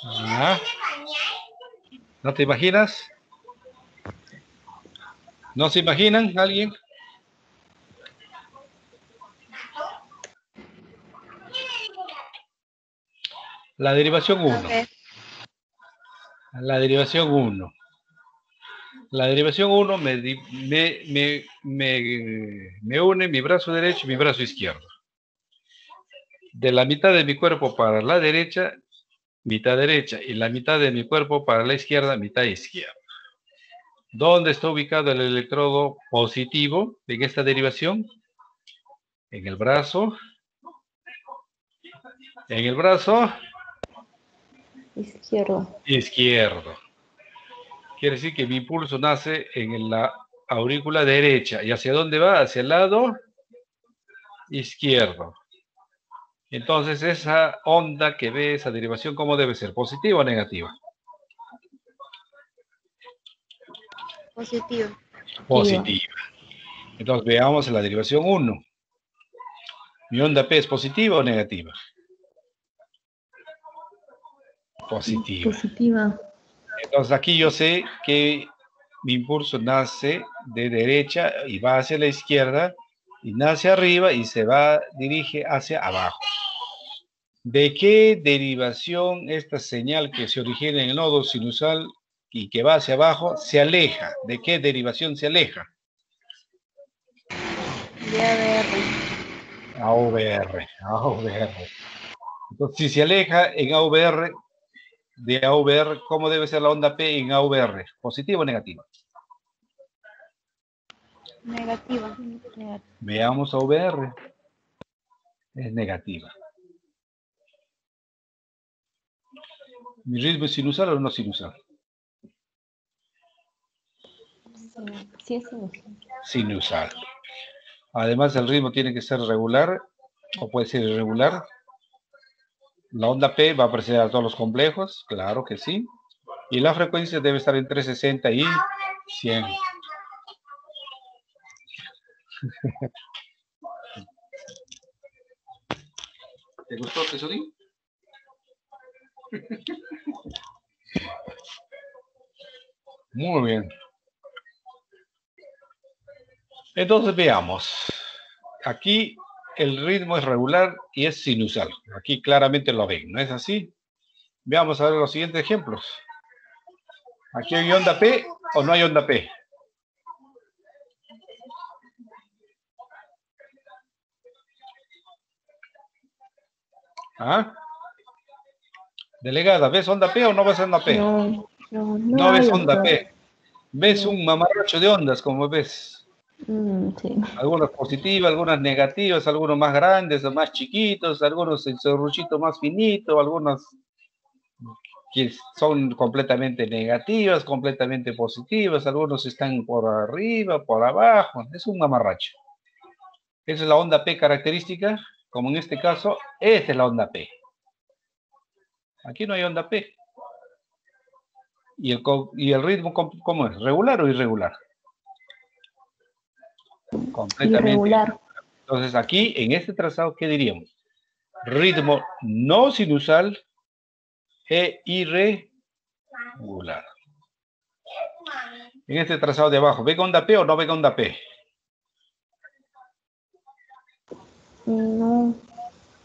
Ah, ¿no te imaginas? ¿No se imaginan alguien? La derivación 1. La derivación 1. La derivación 1 me une mi brazo derecho y mi brazo izquierdo. De la mitad de mi cuerpo para la derecha, mitad derecha. Y la mitad de mi cuerpo para la izquierda, mitad izquierda. ¿Dónde está ubicado el electrodo positivo en esta derivación? En el brazo En el brazo Izquierdo. izquierdo. Quiere decir que mi impulso nace en la aurícula derecha. ¿Y hacia dónde va? Hacia el lado izquierdo. Entonces, esa onda que ve, esa derivación, ¿cómo debe ser? ¿Positiva o negativa? Positivo. Positiva. Entonces, veamos la derivación 1. ¿Mi onda P es positiva o negativa? Positiva. Positiva. Entonces, aquí yo sé que mi impulso nace de derecha y va hacia la izquierda, y nace arriba y se va, dirige hacia abajo. ¿De qué derivación esta señal que se origina en el nodo sinusal y que va hacia abajo se aleja? ¿De qué derivación se aleja? De ABR. AVR, AVR. Entonces, si se aleja en AVR, de AVR, ¿cómo debe ser la onda P en AVR? ¿Positiva o negativa? Negativa. Veamos AVR. Es negativa. ¿Mi ritmo es sinusal o no sinusal? Sí, es sinusal. Sinusal. Además, el ritmo tiene que ser regular o puede ser irregular. La onda P va a aparecer a todos los complejos, claro que sí. Y la frecuencia debe estar entre 60 y 100. ¿Te gustó, Tesorín? Muy bien. Entonces veamos. Aquí el ritmo es regular y es sinusal. Aquí claramente lo ven, ¿no es así? Veamos a ver los siguientes ejemplos. ¿Aquí hay onda P o no hay onda P? ¿Ah? Delegada, ¿ves onda P o no ves onda P? No ves hay, onda doctor. P. Ves No. un mamarracho de ondas, como ves. Sí. Algunas positivas, algunas negativas, algunos más grandes, más chiquitos, algunos en serruchito más finito, algunos que son completamente negativas, completamente positivas, algunos están por arriba, por abajo. Es un mamarracho. Esa es la onda P característica, como en este caso, esta es la onda P. Aquí no hay onda P. ¿Y el ritmo cómo es? ¿Regular o irregular? Completamente Irregular. Entonces aquí, en este trazado, ¿qué diríamos? Ritmo no sinusal e irregular. En este trazado de abajo, ¿ve onda P o no ve onda P? No.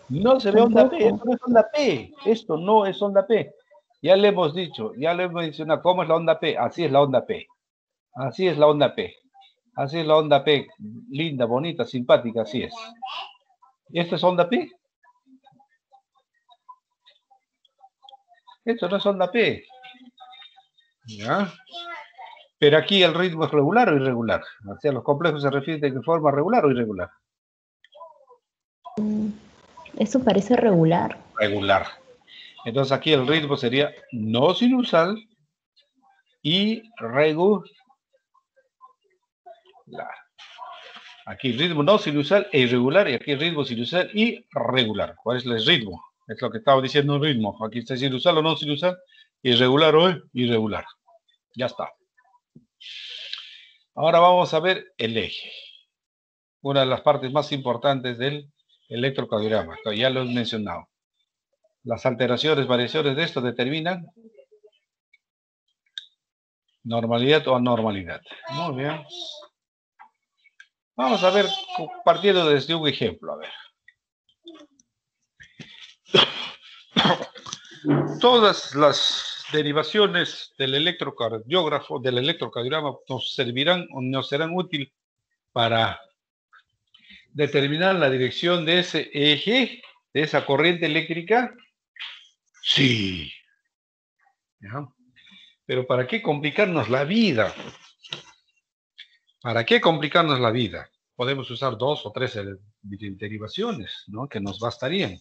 No se ve onda P, Tampoco. esto no es onda P. Esto no es onda P. Ya le hemos dicho, ya le hemos mencionado cómo es la onda P. Así es la onda P. Así es la onda P. Así es la onda P. Linda, bonita, simpática, así es. ¿Y esto es onda P? Esto no es onda P. ¿Ya? Pero aquí el ritmo es regular o irregular. O sea, los complejos se refieren de forma regular o irregular. Eso parece regular. Regular. Entonces aquí el ritmo sería no sinusal y regular. Aquí ritmo no sinusal e irregular y aquí ritmo sinusal y regular. ¿Cuál es el ritmo? Es lo que estaba diciendo el ritmo. Aquí está sinusal o no sinusal, irregular o irregular. Ya está. Ahora vamos a ver el eje. Una de las partes más importantes del electrocardiograma, que ya lo he mencionado. Las alteraciones, variaciones de esto determinan normalidad o anormalidad. Muy bien. Vamos a ver, partiendo desde un ejemplo, a ver. Todas las derivaciones del electrocardiógrafo, del electrocardiograma, nos servirán o nos serán útiles para determinar la dirección de ese eje, de esa corriente eléctrica. Sí. ¿Ya? Pero ¿para qué complicarnos la vida? ¿Para qué complicarnos la vida? Podemos usar 2 o 3 derivaciones, ¿no? Que nos bastarían.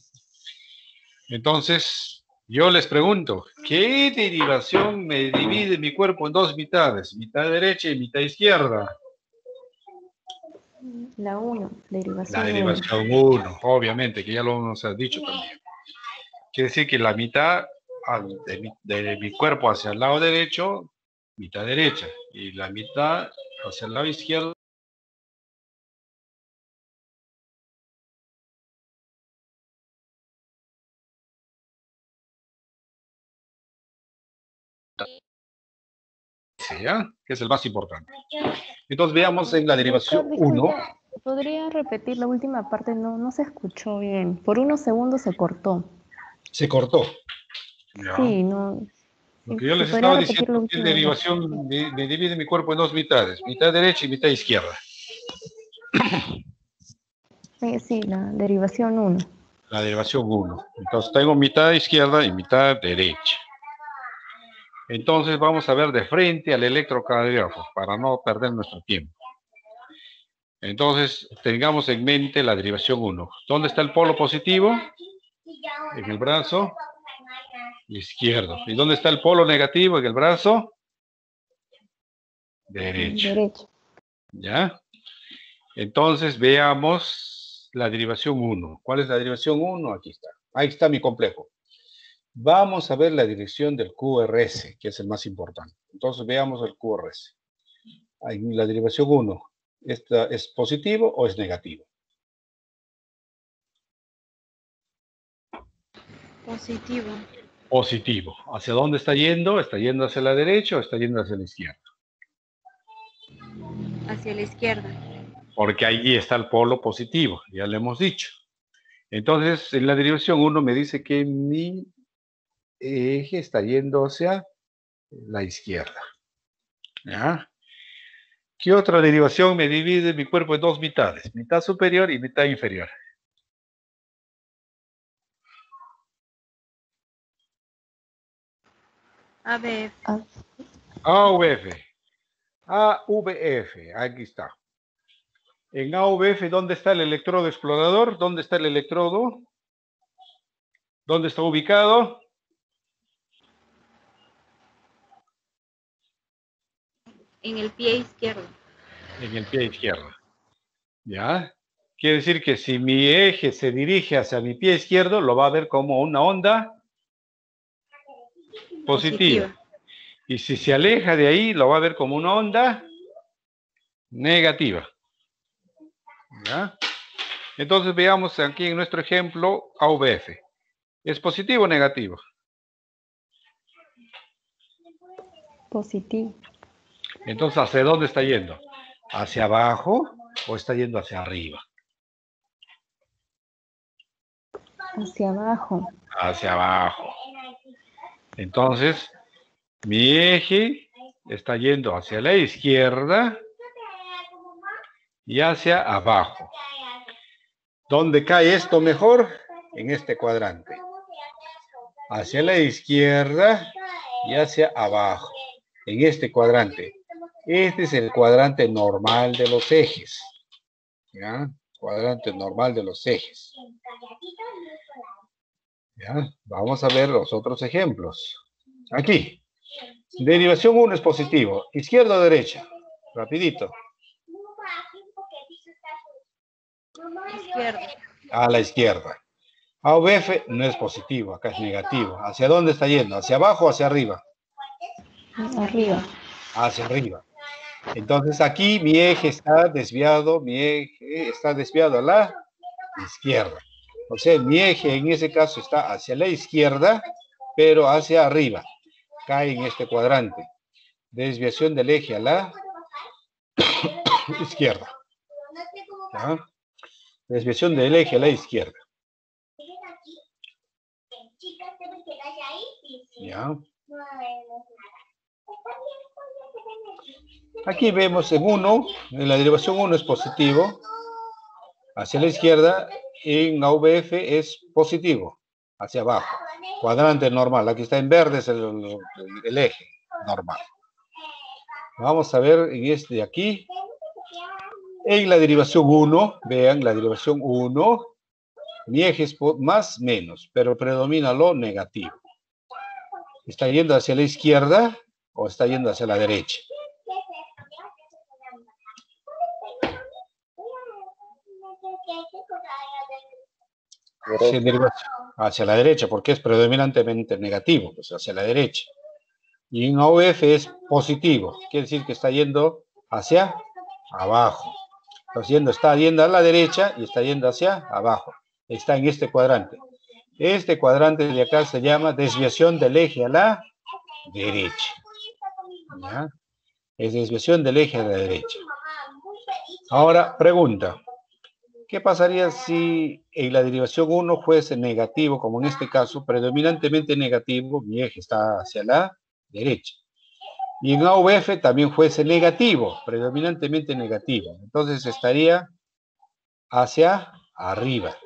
Entonces, yo les pregunto, ¿qué derivación me divide mi cuerpo en dos mitades? Mitad derecha y mitad izquierda. La 1, La derivación 1. derivación uno, obviamente, que ya lo hemos dicho también. Quiere decir que la mitad de mi cuerpo hacia el lado derecho, mitad derecha, y la mitad hacia el lado izquierdo. ¿Ya? Que es el más importante. Entonces veamos en la derivación Doctor, 1. disculpe, ¿podría repetir la última parte? No, no se escuchó bien. Por unos segundos se cortó. Se cortó. ¿Ya? Sí, no. Lo Sí, que yo si les podría estaba repetir la diciendo que es última vez. derivación, me divide mi cuerpo en dos mitades, mitad derecha y mitad izquierda. Sí, la derivación 1. La derivación 1. Entonces tengo mitad izquierda y mitad derecha. Entonces vamos a ver de frente al electrocardiógrafo para no perder nuestro tiempo. Entonces tengamos en mente la derivación 1. ¿Dónde está el polo positivo? En el brazo izquierdo. ¿Y dónde está el polo negativo? En el brazo derecho. Derecho. ¿Ya? Entonces veamos la derivación 1. ¿Cuál es la derivación 1? Aquí está. Ahí está mi complejo. Vamos a ver la dirección del QRS, que es el más importante. Entonces veamos el QRS. En la derivación 1, ¿esta es positivo o es negativo? Positivo. Positivo. ¿Hacia dónde está yendo? ¿Está yendo hacia la derecha o está yendo hacia la izquierda? Hacia la izquierda. Porque allí está el polo positivo, ya lo hemos dicho. Entonces, en la derivación 1 me dice que mi eje está yendo hacia la izquierda. ¿Ya? ¿Qué otra derivación me divide mi cuerpo en dos mitades? Mitad superior y mitad inferior. ABF. AVF. AVF, aquí está. En AVF, ¿dónde está el electrodo explorador? ¿Dónde está el electrodo? ¿Dónde está ubicado? En el pie izquierdo. En el pie izquierdo. ¿Ya? Quiere decir que si mi eje se dirige hacia mi pie izquierdo, lo va a ver como una onda positiva. Y si se aleja de ahí, lo va a ver como una onda negativa. ¿Ya? Entonces veamos aquí en nuestro ejemplo AVF. ¿Es positivo o negativo? Positivo. Entonces, ¿hacia dónde está yendo? ¿Hacia abajo o está yendo hacia arriba? Hacia abajo. Hacia abajo. Entonces, mi eje está yendo hacia la izquierda y hacia abajo. ¿Dónde cae esto mejor? En este cuadrante. Hacia la izquierda y hacia abajo. En este cuadrante. Este es el cuadrante normal de los ejes. ¿Ya? Cuadrante normal de los ejes. ¿Ya? Vamos a ver los otros ejemplos. Aquí. Derivación 1 es positivo. ¿Izquierda o derecha? Rapidito. Izquierda. A la izquierda. AVF no es positivo, acá es negativo. ¿Hacia dónde está yendo? ¿Hacia abajo o hacia arriba? Arriba. Hacia arriba. Entonces aquí mi eje está desviado, a la izquierda. O sea, mi eje en ese caso está hacia la izquierda, pero hacia arriba. Cae en este cuadrante. Desviación del eje a la izquierda. ¿Ya? Desviación del eje a la izquierda. ¿Ya? Aquí vemos en la derivación 1 es positivo, hacia la izquierda, y en AVF es positivo, hacia abajo. Cuadrante normal, aquí está en verde, es el eje normal. Vamos a ver en este de aquí. En la derivación 1, vean, la derivación 1 Mi eje es más, menos, pero predomina lo negativo. ¿Está yendo hacia la izquierda o está yendo hacia la derecha? Hacia la derecha, porque es predominantemente negativo, pues hacia la derecha. Y en AOF es positivo, quiere decir que está yendo hacia abajo. Está yendo a la derecha y está yendo hacia abajo. Está en este cuadrante. Este cuadrante de acá se llama desviación del eje a la derecha. ¿Ya? Es desviación del eje a la derecha. Ahora, pregunta. ¿Qué pasaría si en la derivación 1 fuese negativo, como en este caso, predominantemente negativo, mi eje está hacia la derecha? Y en AOF también fuese negativo, predominantemente negativo. Entonces estaría hacia arriba.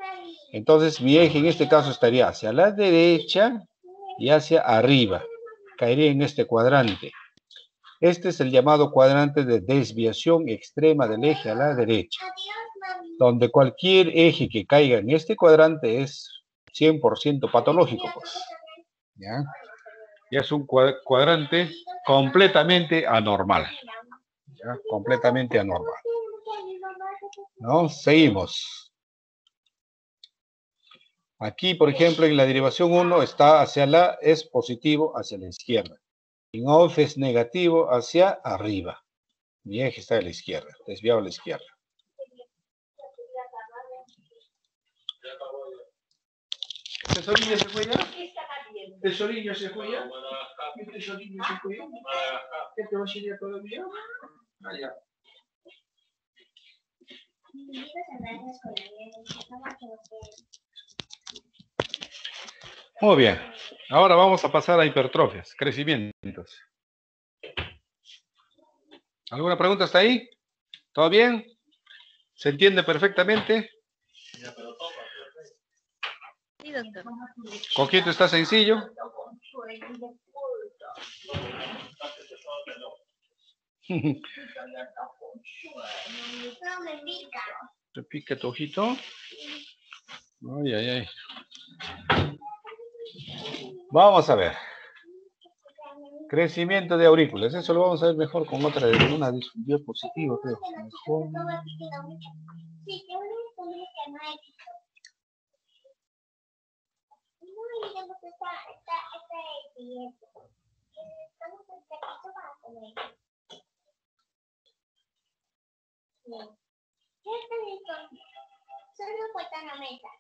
Entonces mi eje en este caso estaría hacia la derecha y hacia arriba. Caería en este cuadrante. Este es el llamado cuadrante de desviación extrema del eje a la derecha, donde cualquier eje que caiga en este cuadrante es 100% patológico, pues. ¿Ya? Y es un cuadrante completamente anormal. ¿Ya? Completamente anormal. ¿No? Seguimos. Aquí, por ejemplo, en la derivación 1 está es positivo hacia la izquierda. En AOF es negativo hacia arriba. Mi eje está a la izquierda, desviado a la izquierda. ¿Tesorino se fue ya? ¿Tesorino se fue ya? ¿Qué tesorino se fue ya? ¿Qué te va a ir todavía? Allá. Muy bien. Ahora vamos a pasar a hipertrofias, crecimientos. ¿Alguna pregunta hasta ahí? ¿Todo bien? ¿Se entiende perfectamente? Sí, doctor. ¿Coquito está sencillo? ¿Te pica tu ojito? Ay, ay, ay. Vamos a ver. Crecimiento de aurículas. Eso lo vamos a ver mejor con una diapositiva, creo. Mejor. Solo falta una mesa.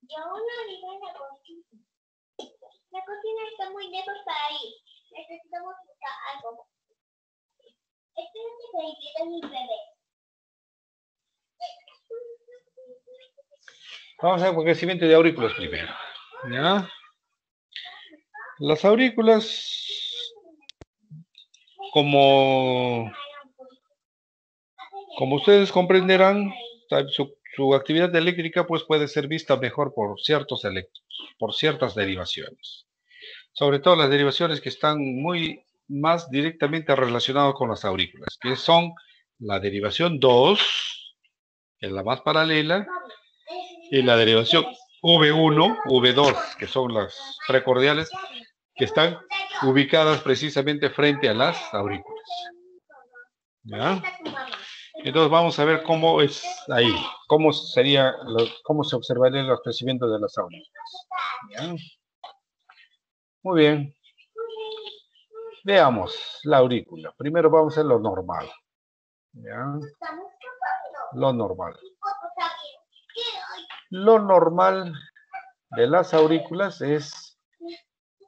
Yo no vivo en la cocina. La cocina está muy lejos para ir. Necesitamos buscar algo. Espero que se divida mi bebé. Vamos a ver con crecimiento de aurículas primero. ¿Ya? Las aurículas, como ustedes comprenderán, su actividad eléctrica pues, puede ser vista mejor por ciertos electros, por ciertas derivaciones. Sobre todo las derivaciones que están más directamente relacionadas con las aurículas, que son la derivación 2, que es la más paralela, y la derivación V1, V2, que son las precordiales, que están ubicadas precisamente frente a las aurículas. ¿Ya? Entonces vamos a ver cómo es ahí, cómo se observarían los crecimientos de las aurículas. ¿Ya? Muy bien. Veamos la aurícula. Primero vamos a hacer lo normal. ¿Ya? Lo normal. Lo normal de las aurículas es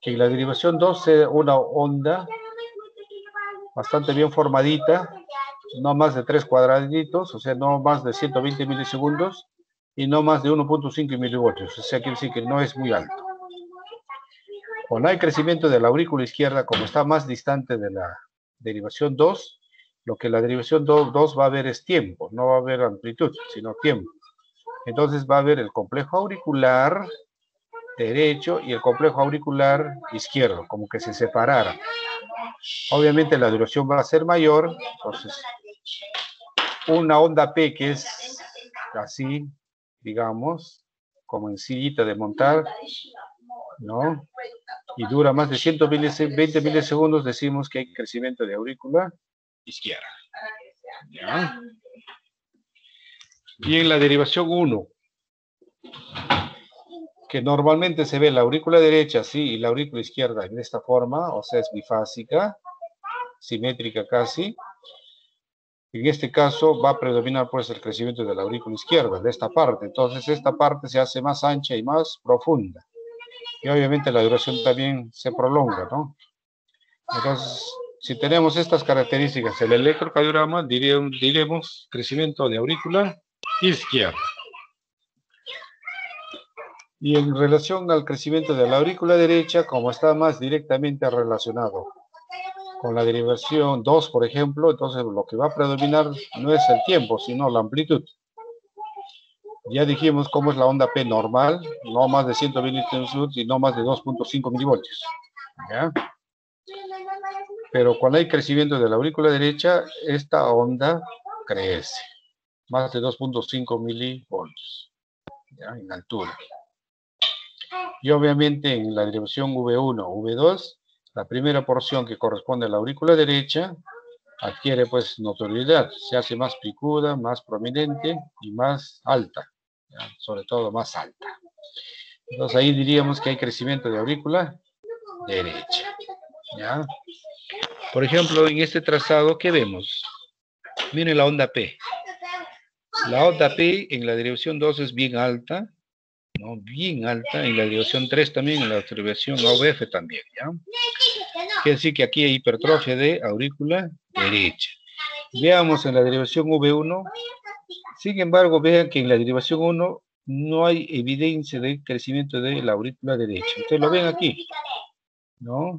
que en la derivación 2 sea una onda bastante bien formadita, no más de 3 cuadraditos, o sea, no más de 120 milisegundos y no más de 1.5 milivoltios, o sea, quiere decir que no es muy alto. Cuando hay crecimiento de la aurícula izquierda, como está más distante de la derivación 2, lo que la derivación 2 va a ver es tiempo, no va a haber amplitud, sino tiempo. Entonces va a haber el complejo auricular derecho y el complejo auricular izquierdo, como que se separaran. Obviamente la duración va a ser mayor, entonces una onda P que es así, digamos, como en sillita de montar, ¿no? Y dura más de 120 milisegundos, decimos que hay crecimiento de aurícula izquierda. ¿Ya? Y en la derivación 1, que normalmente se ve la aurícula derecha así y la aurícula izquierda de esta forma, o sea, es bifásica, simétrica casi. En este caso va a predominar pues el crecimiento de la aurícula izquierda, de esta parte. Entonces esta parte se hace más ancha y más profunda. Y obviamente la duración también se prolonga, ¿no? Entonces, si tenemos estas características, el electrocardiograma diremos crecimiento de aurícula izquierda. Y en relación al crecimiento de la aurícula derecha, como está más directamente relacionado con la derivación 2, por ejemplo, entonces lo que va a predominar no es el tiempo, sino la amplitud. Ya dijimos cómo es la onda P normal, no más de 120 milivoltios y no más de 2.5 milivoltios. ¿Ya? Pero cuando hay crecimiento de la aurícula derecha, esta onda crece, más de 2.5 milivoltios, ¿ya? En altura. Y obviamente en la derivación V1, V2, la primera porción que corresponde a la aurícula derecha adquiere pues notoriedad, se hace más picuda, más prominente y más alta, ¿ya? Sobre todo más alta. Entonces ahí diríamos que hay crecimiento de aurícula derecha, ¿ya? Por ejemplo, en este trazado, ¿qué vemos? Miren la onda P. La onda P en la derivación 2 es bien alta, ¿no? Bien alta. En la derivación 3 también, en la derivación AVF también, ¿ya? Quiere decir que aquí hay hipertrofia de aurícula derecha. Veamos en la derivación V1. Sin embargo, vean que en la derivación 1 no hay evidencia de crecimiento de la aurícula derecha. Ustedes lo ven aquí, ¿no?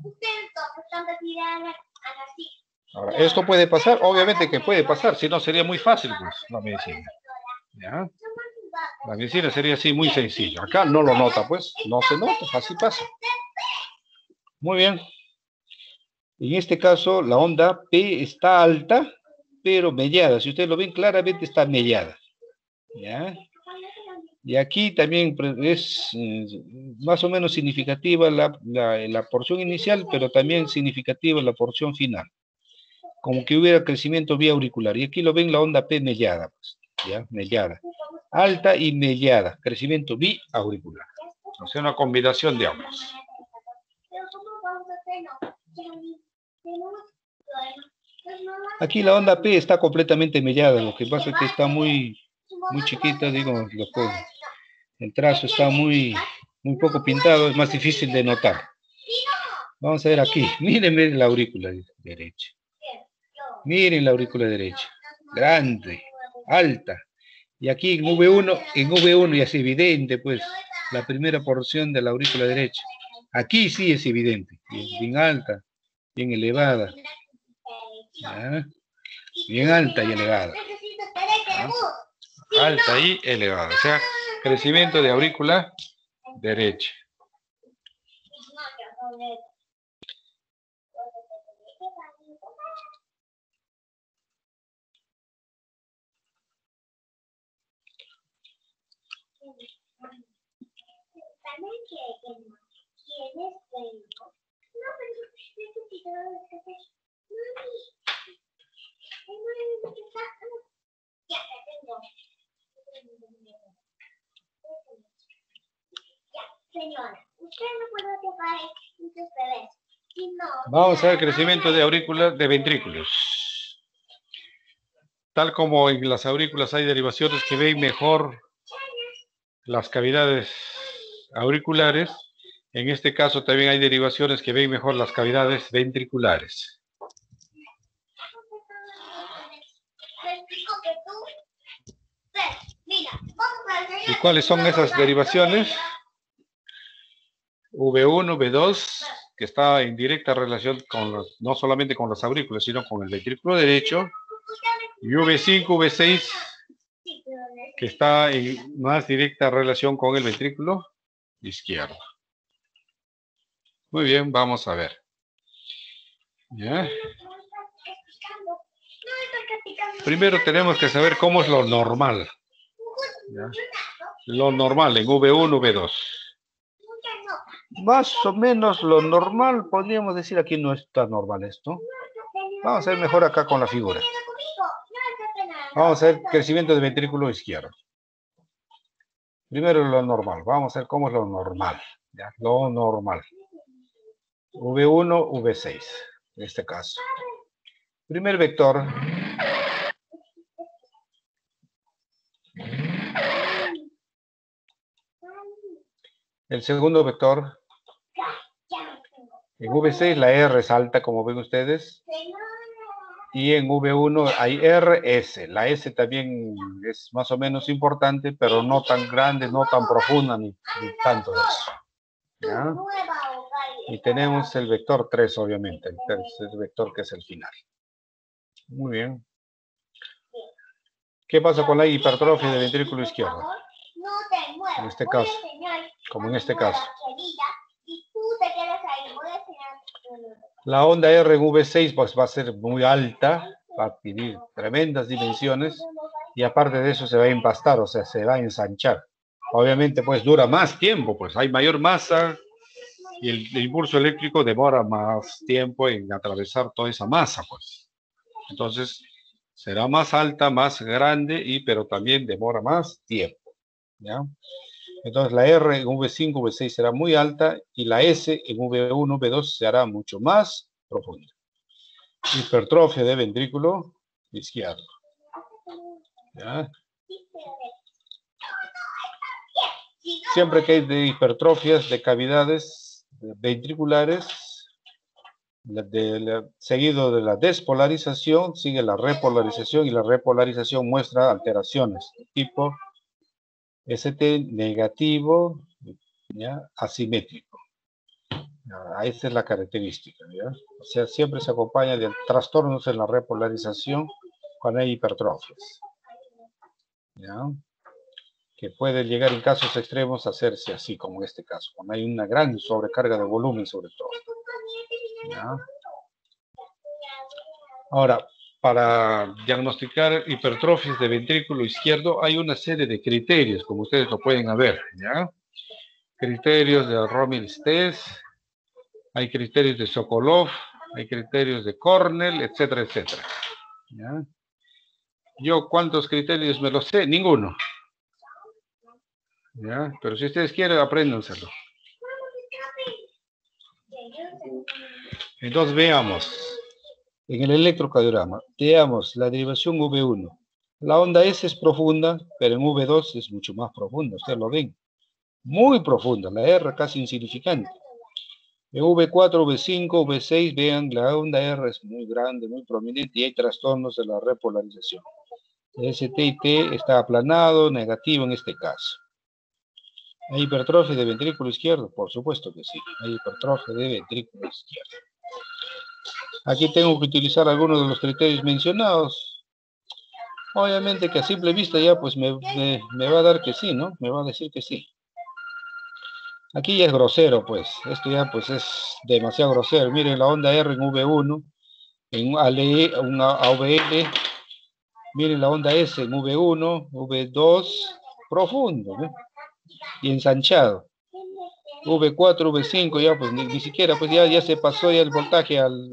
Ahora, ¿esto puede pasar? Obviamente que puede pasar, si no sería muy fácil, pues, la medicina. ¿Ya? La medicina sería así, muy sencillo. Acá no lo nota, pues, no se nota, así pasa. Muy bien. En este caso, la onda P está alta, pero mellada. Si ustedes lo ven claramente, está mellada. ¿Ya? Y aquí también es más o menos significativa la porción inicial, pero también significativa la porción final. Como que hubiera crecimiento vía auricular. Y aquí lo ven la onda P mellada, pues, ¿ya? Mellada. Alta y mellada. Crecimiento biauricular. O sea, una combinación de ambos. Aquí la onda P está completamente mellada. Lo que pasa es que está muy chiquita, digo, el trazo está muy poco pintado, es más difícil de notar. Vamos a ver aquí. Miren la aurícula derecha. Miren la aurícula derecha. Grande, alta. Y aquí en V1 ya es evidente, pues, la primera porción de la aurícula derecha. Aquí sí es evidente. Bien alta, bien elevada. ¿Ya? Bien alta y elevada. ¿Ya? Alta y elevada. O sea, crecimiento de aurícula derecha. Vamos a ver crecimiento de aurículas de ventrículos. Tal como en las aurículas hay derivaciones que ven mejor las cavidades auriculares, en este caso también hay derivaciones que ven mejor las cavidades ventriculares. ¿Y cuáles son esas derivaciones? V1, V2, que está en directa relación con no solamente con las aurículas, sino con el ventrículo derecho. Y V5, V6, que está en más directa relación con el ventrículo izquierdo. Muy bien, vamos a ver. ¿Ya? Primero tenemos que saber cómo es lo normal. ¿Ya? Lo normal en V1, V2. Más o menos lo normal, podríamos decir, aquí no está normal esto. Vamos a ver mejor acá con la figura. Vamos a ver crecimiento del ventrículo izquierdo. Primero lo normal. Vamos a ver cómo es lo normal. ¿Ya? Lo normal. V1, V6. En este caso. Primer vector. El segundo vector. En V6 la R es alta, como ven ustedes. Y en V1 hay RS. La S también es más o menos importante, pero no tan grande, no tan profunda, ni tanto de eso. ¿Ya? Y tenemos el vector 3, obviamente. El tercer vector que es el final. Muy bien. ¿Qué pasa con la hipertrofia del ventrículo izquierdo? En este caso, como en este caso. La onda R en V6 pues, va a ser muy alta, va a adquirir tremendas dimensiones y aparte de eso se va a empastar, o sea, se va a ensanchar. Obviamente pues dura más tiempo, pues hay mayor masa y el impulso eléctrico demora más tiempo en atravesar toda esa masa, pues. Entonces será más alta, más grande, pero también demora más tiempo, ¿ya? Entonces la R en V5, V6 será muy alta y la S en V1, V2 será mucho más profunda. Hipertrofia de ventrículo izquierdo. ¿Ya? Siempre que hay de hipertrofias de cavidades ventriculares, seguido de la despolarización, sigue la repolarización y la repolarización muestra alteraciones tipo ST negativo, ¿ya? Asimétrico. Esa es la característica, ¿ya? O sea, siempre se acompaña de trastornos en la repolarización cuando hay hipertrofias, ¿ya? Que puede llegar en casos extremos a hacerse así, como en este caso, cuando hay una gran sobrecarga de volumen sobre todo, ¿ya? Ahora, para diagnosticar hipertrofias de ventrículo izquierdo hay una serie de criterios, como ustedes lo pueden ver, ¿ya? Criterios de Romil-Stess, hay criterios de Sokolov, hay criterios de Cornell, etcétera, etcétera. ¿Ya? Yo, ¿cuántos criterios me los sé? Ninguno. ¿Ya? Pero si ustedes quieren, apréndanselo. Entonces, veamos. En el electrocardiograma, veamos la derivación V1. La onda S es profunda, pero en V2 es mucho más profunda. Ustedes lo ven. Muy profunda. La R casi insignificante. En V4, V5, V6, vean, la onda R es muy grande, muy prominente y hay trastornos de la repolarización. ST y T está aplanado, negativo en este caso. ¿Hay hipertrofia de ventrículo izquierdo? Por supuesto que sí, hay hipertrofia de ventrículo izquierdo. Aquí tengo que utilizar algunos de los criterios mencionados. Obviamente que a simple vista ya pues me va a dar que sí, ¿no? Me va a decir que sí. Aquí ya es grosero, pues. Esto ya pues es demasiado grosero. Miren la onda R en V1, en una AVL. Miren la onda S en V1, V2, profundo, ¿no? Y ensanchado. V4, V5, ya pues ni siquiera, pues ya se pasó ya el voltaje al,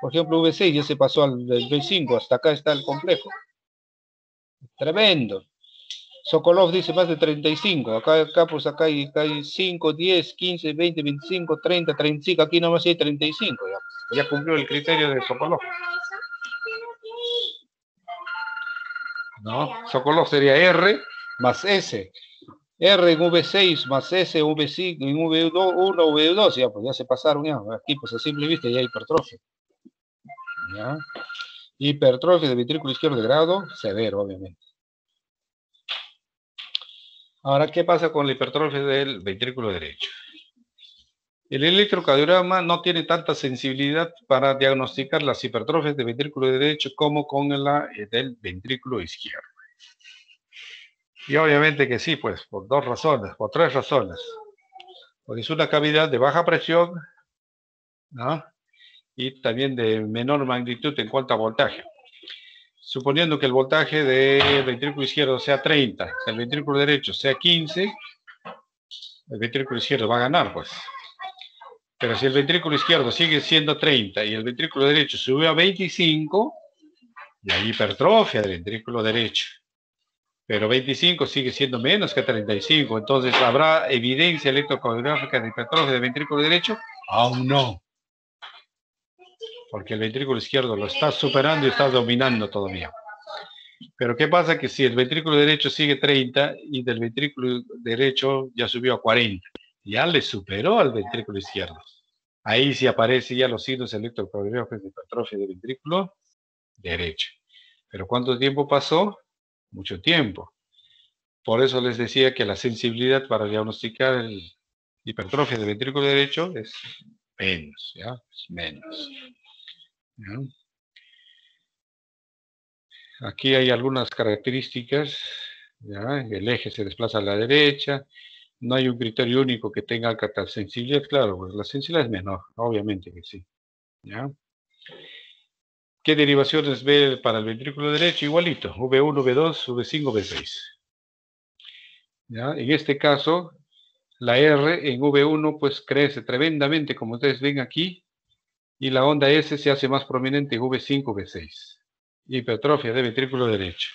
por ejemplo, V6 ya se pasó al V5, hasta acá está el complejo. Tremendo. Sokolov dice más de 35, acá pues acá hay 5, 10, 15, 20, 25, 30, 35, aquí nomás hay 35, ya cumplió el criterio de Sokolov. ¿No? Sokolov sería R más S. R en V6 más S en V5, en V1, V2, ya, pues ya se pasaron ya. Aquí pues a simple vista ya hay hipertrofia. ¿Ya? Hipertrofia del ventrículo izquierdo de grado severo, obviamente. Ahora, ¿qué pasa con la hipertrofia del ventrículo derecho? El electrocardiograma no tiene tanta sensibilidad para diagnosticar las hipertrofias del ventrículo derecho como con la del ventrículo izquierdo. Y obviamente que sí, pues, por dos razones, por tres razones. Porque es una cavidad de baja presión, ¿no? Y también de menor magnitud en cuanto a voltaje. suponiendo que el voltaje del ventrículo izquierdo sea 30, el ventrículo derecho sea 15, el ventrículo izquierdo va a ganar, pues. Pero si el ventrículo izquierdo sigue siendo 30 y el ventrículo derecho sube a 25, y hay hipertrofia del ventrículo derecho. Pero 25 sigue siendo menos que 35, entonces ¿habrá evidencia electrocardiográfica de hipertrofia del ventrículo derecho? Aún no. Porque el ventrículo izquierdo lo está superando y está dominando todavía. Pero ¿qué pasa? Que si el ventrículo derecho sigue 30 y del ventrículo derecho ya subió a 40, ya le superó al ventrículo izquierdo. Ahí sí aparece ya los signos electrocardiográficos de hipertrofia del ventrículo derecho. Pero ¿cuánto tiempo pasó? Mucho tiempo. Por eso les decía que la sensibilidad para diagnosticar el hipertrofia del ventrículo derecho es menos, ¿ya? Es menos. ¿Ya? Aquí hay algunas características, ¿ya? El eje se desplaza a la derecha, no hay un criterio único que tenga alta sensibilidad, claro, pues la sensibilidad es menor, obviamente que sí, ¿ya? ¿Qué derivaciones ve para el ventrículo derecho? Igualito, V1, V2, V5, V6. ¿Ya? En este caso, la R en V1 pues crece tremendamente, como ustedes ven aquí, y la onda S se hace más prominente en V5, V6. Hipertrofia de ventrículo derecho.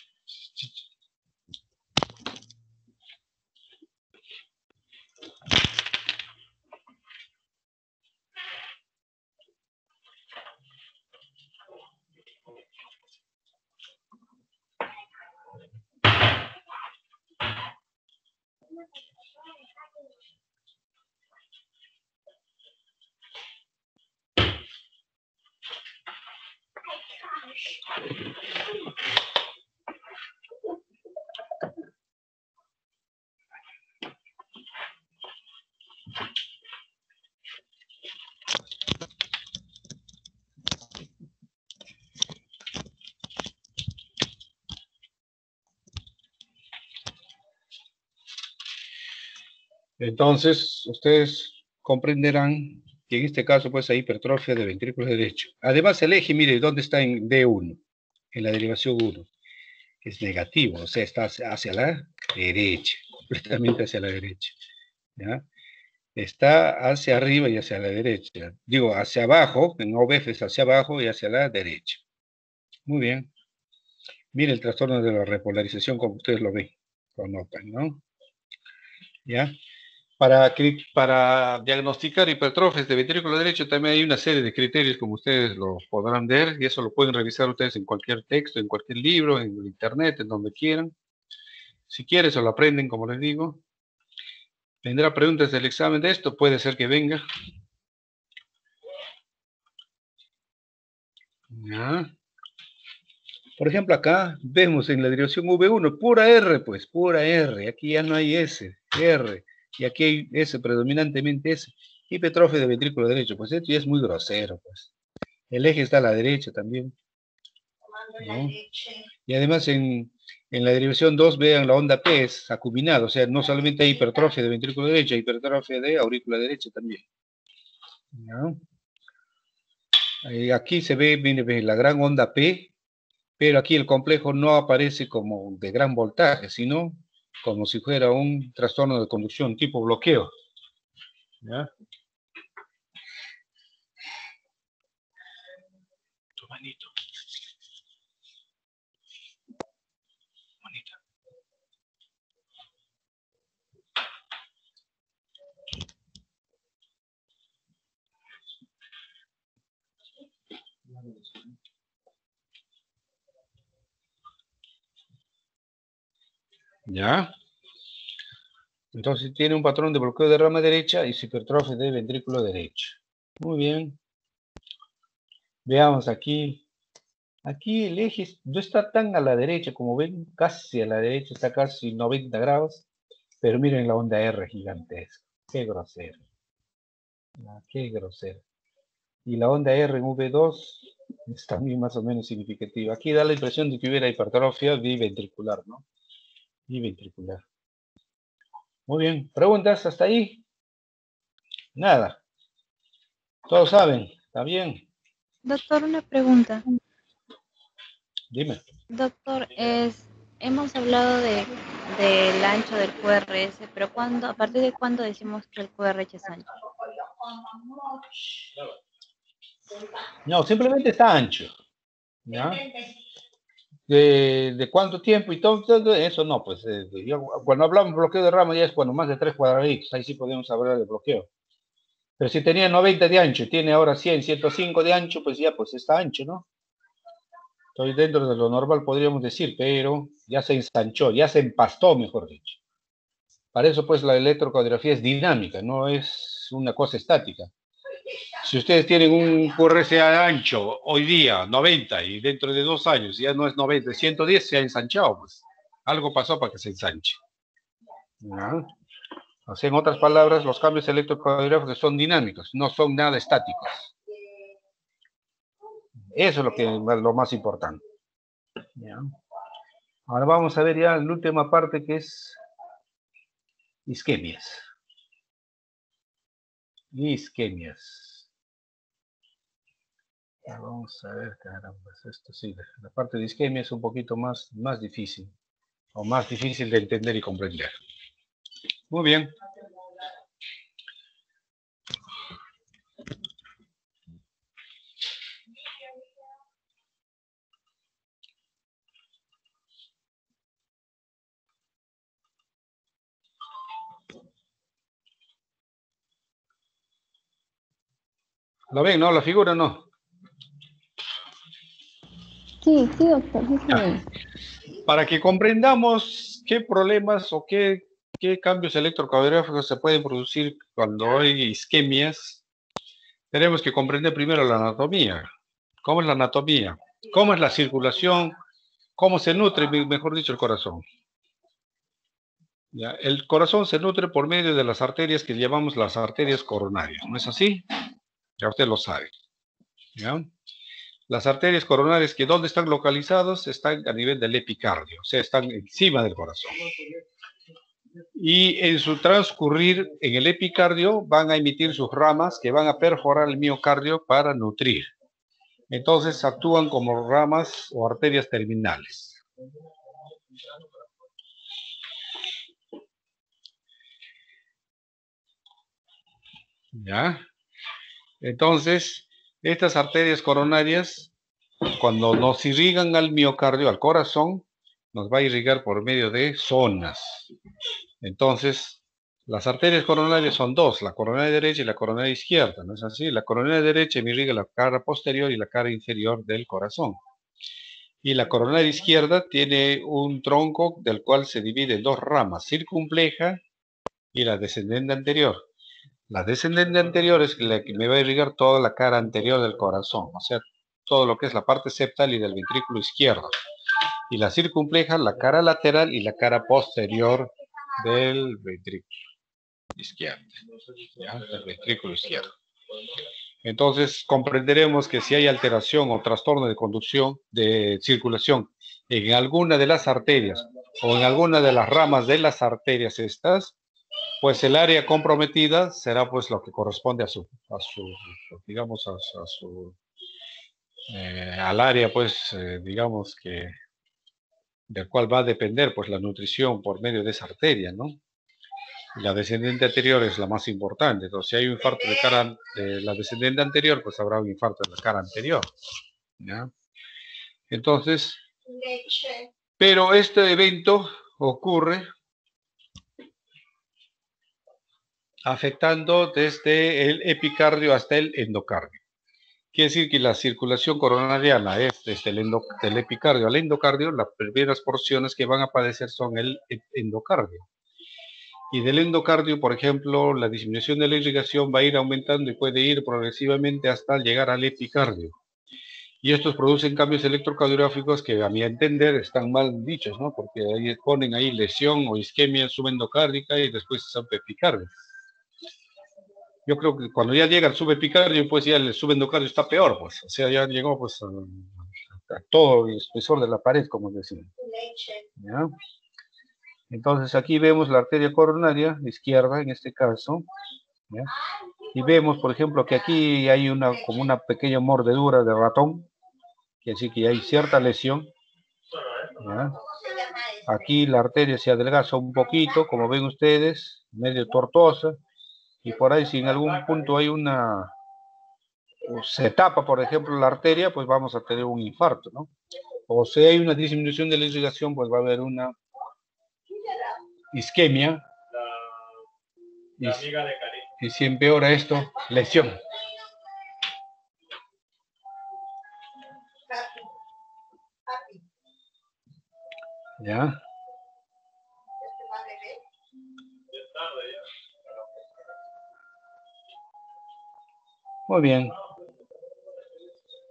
Entonces, ustedes comprenderán que en este caso, pues, hay hipertrofia de ventrículo derecho. Además, el eje, mire, ¿dónde está en D1? En la derivación 1, que es negativo, o sea, está hacia la derecha, completamente hacia la derecha, ¿ya? Está hacia arriba y hacia la derecha. Digo, hacia abajo, en OBF es hacia abajo y hacia la derecha. Muy bien. Mire el trastorno de la repolarización como ustedes lo ven, lo notan, ¿no? ¿Ya? Para diagnosticar hipertrofias de ventrículo derecho también hay una serie de criterios como ustedes lo podrán ver y eso lo pueden revisar ustedes en cualquier texto, en cualquier libro, en internet, en donde quieran. Si quieren se lo aprenden, como les digo. ¿Tendrá preguntas del examen de esto? Puede ser que venga. ¿Ya? Por ejemplo, acá vemos en la dirección V1, pura R, pues, pura R. Aquí ya no hay S, R. Y aquí hay S, predominantemente S. Hipertrofia de ventrículo derecho. Pues esto ya es muy grosero, pues. El eje está a la derecha también, ¿no? Y además en la derivación 2, vean la onda P es acuminada. O sea, no solamente hay hipertrofia de ventrículo derecho, hay hipertrofia de aurícula derecha también. ¿No? Aquí se ve, mire, la gran onda P, pero aquí el complejo no aparece como de gran voltaje, sino como si fuera un trastorno de conducción tipo bloqueo. ¿Ya? Tu manito. Manita. ¿Ya? Entonces tiene un patrón de bloqueo de rama derecha y hipertrofia de ventrículo derecho. Muy bien. Veamos aquí. Aquí el eje no está tan a la derecha, como ven, casi a la derecha, está casi 90 grados. Pero miren la onda R gigantesca. Qué grosero. Qué grosero. Y la onda R en V2 es también más o menos significativa. Aquí da la impresión de que hubiera hipertrofia biventricular, ¿no? Biventricular. Muy bien. ¿Preguntas hasta ahí? Nada. Todos saben. ¿Está bien? Doctor, una pregunta. Dime. Doctor, hemos hablado del ancho del QRS, pero ¿a partir de cuándo decimos que el QRH es ancho? No, simplemente está ancho. ¿Ya? ¿De cuánto tiempo y todo eso? No, pues cuando hablamos de bloqueo de rama ya es cuando más de 3 cuadraditos, ahí sí podemos hablar de bloqueo. Pero si tenía 90 de ancho y tiene ahora 100, 105 de ancho, pues ya pues está ancho, ¿no? Estoy dentro de lo normal, podríamos decir, pero ya se ensanchó, ya se empastó, mejor dicho. Para eso, pues, la electrocardiografía es dinámica, no es una cosa estática. Si ustedes tienen un QRSA ancho hoy día, 90, y dentro de 2 años ya no es 90, 110, se ha ensanchado, pues. Algo pasó para que se ensanche. ¿Ya? O sea, en otras palabras, los cambios electrocardiográficos son dinámicos, no son nada estáticos. Eso es lo más importante. ¿Ya? Ahora vamos a ver ya la última parte, que es isquemias. Isquemias. Ya vamos a ver, caramba, esto sí, la parte de isquemia es un poquito más difícil, o más difícil de entender y comprender. Muy bien. ¿Lo ven, no? La figura, ¿no? Sí, sí, doctor, sí se Ya. ve. Para que comprendamos qué problemas o qué cambios electrocardiográficos se pueden producir cuando hay isquemias, tenemos que comprender primero la anatomía. ¿Cómo es la anatomía? ¿Cómo es la circulación? ¿Cómo se nutre, mejor dicho, el corazón? ¿Ya? El corazón se nutre por medio de las arterias que llamamos las arterias coronarias, ¿no es así? Ya usted lo sabe. ¿Ya? Las arterias coronarias, que ¿dónde están localizadas? Están a nivel del epicardio, o sea, están encima del corazón. Y en su transcurrir en el epicardio van a emitir sus ramas que van a perforar el miocardio para nutrir. Entonces actúan como ramas o arterias terminales. ¿Ya? Entonces, estas arterias coronarias, cuando nos irrigan al miocardio, al corazón, nos va a irrigar por medio de zonas. Entonces, las arterias coronarias son dos, la coronaria derecha y la coronaria izquierda, ¿no es así? La coronaria derecha me irriga la cara posterior y la cara inferior del corazón. Y la coronaria izquierda tiene un tronco del cual se divide en dos ramas, circunfleja y la descendente anterior. La descendente anterior es la que me va a irrigar toda la cara anterior del corazón, o sea, todo lo que es la parte septal y del ventrículo izquierdo. Y la circunfleja, la cara lateral y la cara posterior del ventrículo izquierdo. ¿Ya? Del ventrículo izquierdo. Entonces, comprenderemos que si hay alteración o trastorno de conducción, de circulación, en alguna de las arterias o en alguna de las ramas de las arterias estas, pues el área comprometida será pues lo que corresponde digamos, al área pues, digamos que, del cual va a depender pues la nutrición por medio de esa arteria, ¿no? Y la descendente anterior es la más importante. Entonces, si hay un infarto de cara de la descendente anterior, pues habrá un infarto de la cara anterior, ¿ya? Entonces, pero este evento ocurre afectando desde el epicardio hasta el endocardio. Quiere decir que la circulación coronariana es desde del epicardio al endocardio, las primeras porciones que van a padecer son el endocardio. Y del endocardio, por ejemplo, la disminución de la irrigación va a ir aumentando y puede ir progresivamente hasta llegar al epicardio. Y estos producen cambios electrocardiográficos que, a mi entender, están mal dichos, ¿no? Porque ahí ponen ahí lesión o isquemia subendocárdica y después subepicardio. Yo creo que cuando ya llega el subepicardio, pues ya el subendocardio está peor, pues. O sea, ya llegó pues a todo el espesor de la pared, como decían. ¿Ya? Entonces aquí vemos la arteria coronaria izquierda, en este caso. ¿Ya? Y vemos, por ejemplo, que aquí hay como una pequeña mordedura de ratón, que así que hay cierta lesión. ¿Ya? Aquí la arteria se adelgaza un poquito, como ven ustedes, medio tortuosa, y por ahí si en algún punto hay una, o se tapa, por ejemplo, la arteria, pues vamos a tener un infarto, ¿no? O si hay una disminución de la irrigación, pues va a haber una isquemia, y si empeora esto, lesión. ¿Ya? Muy bien.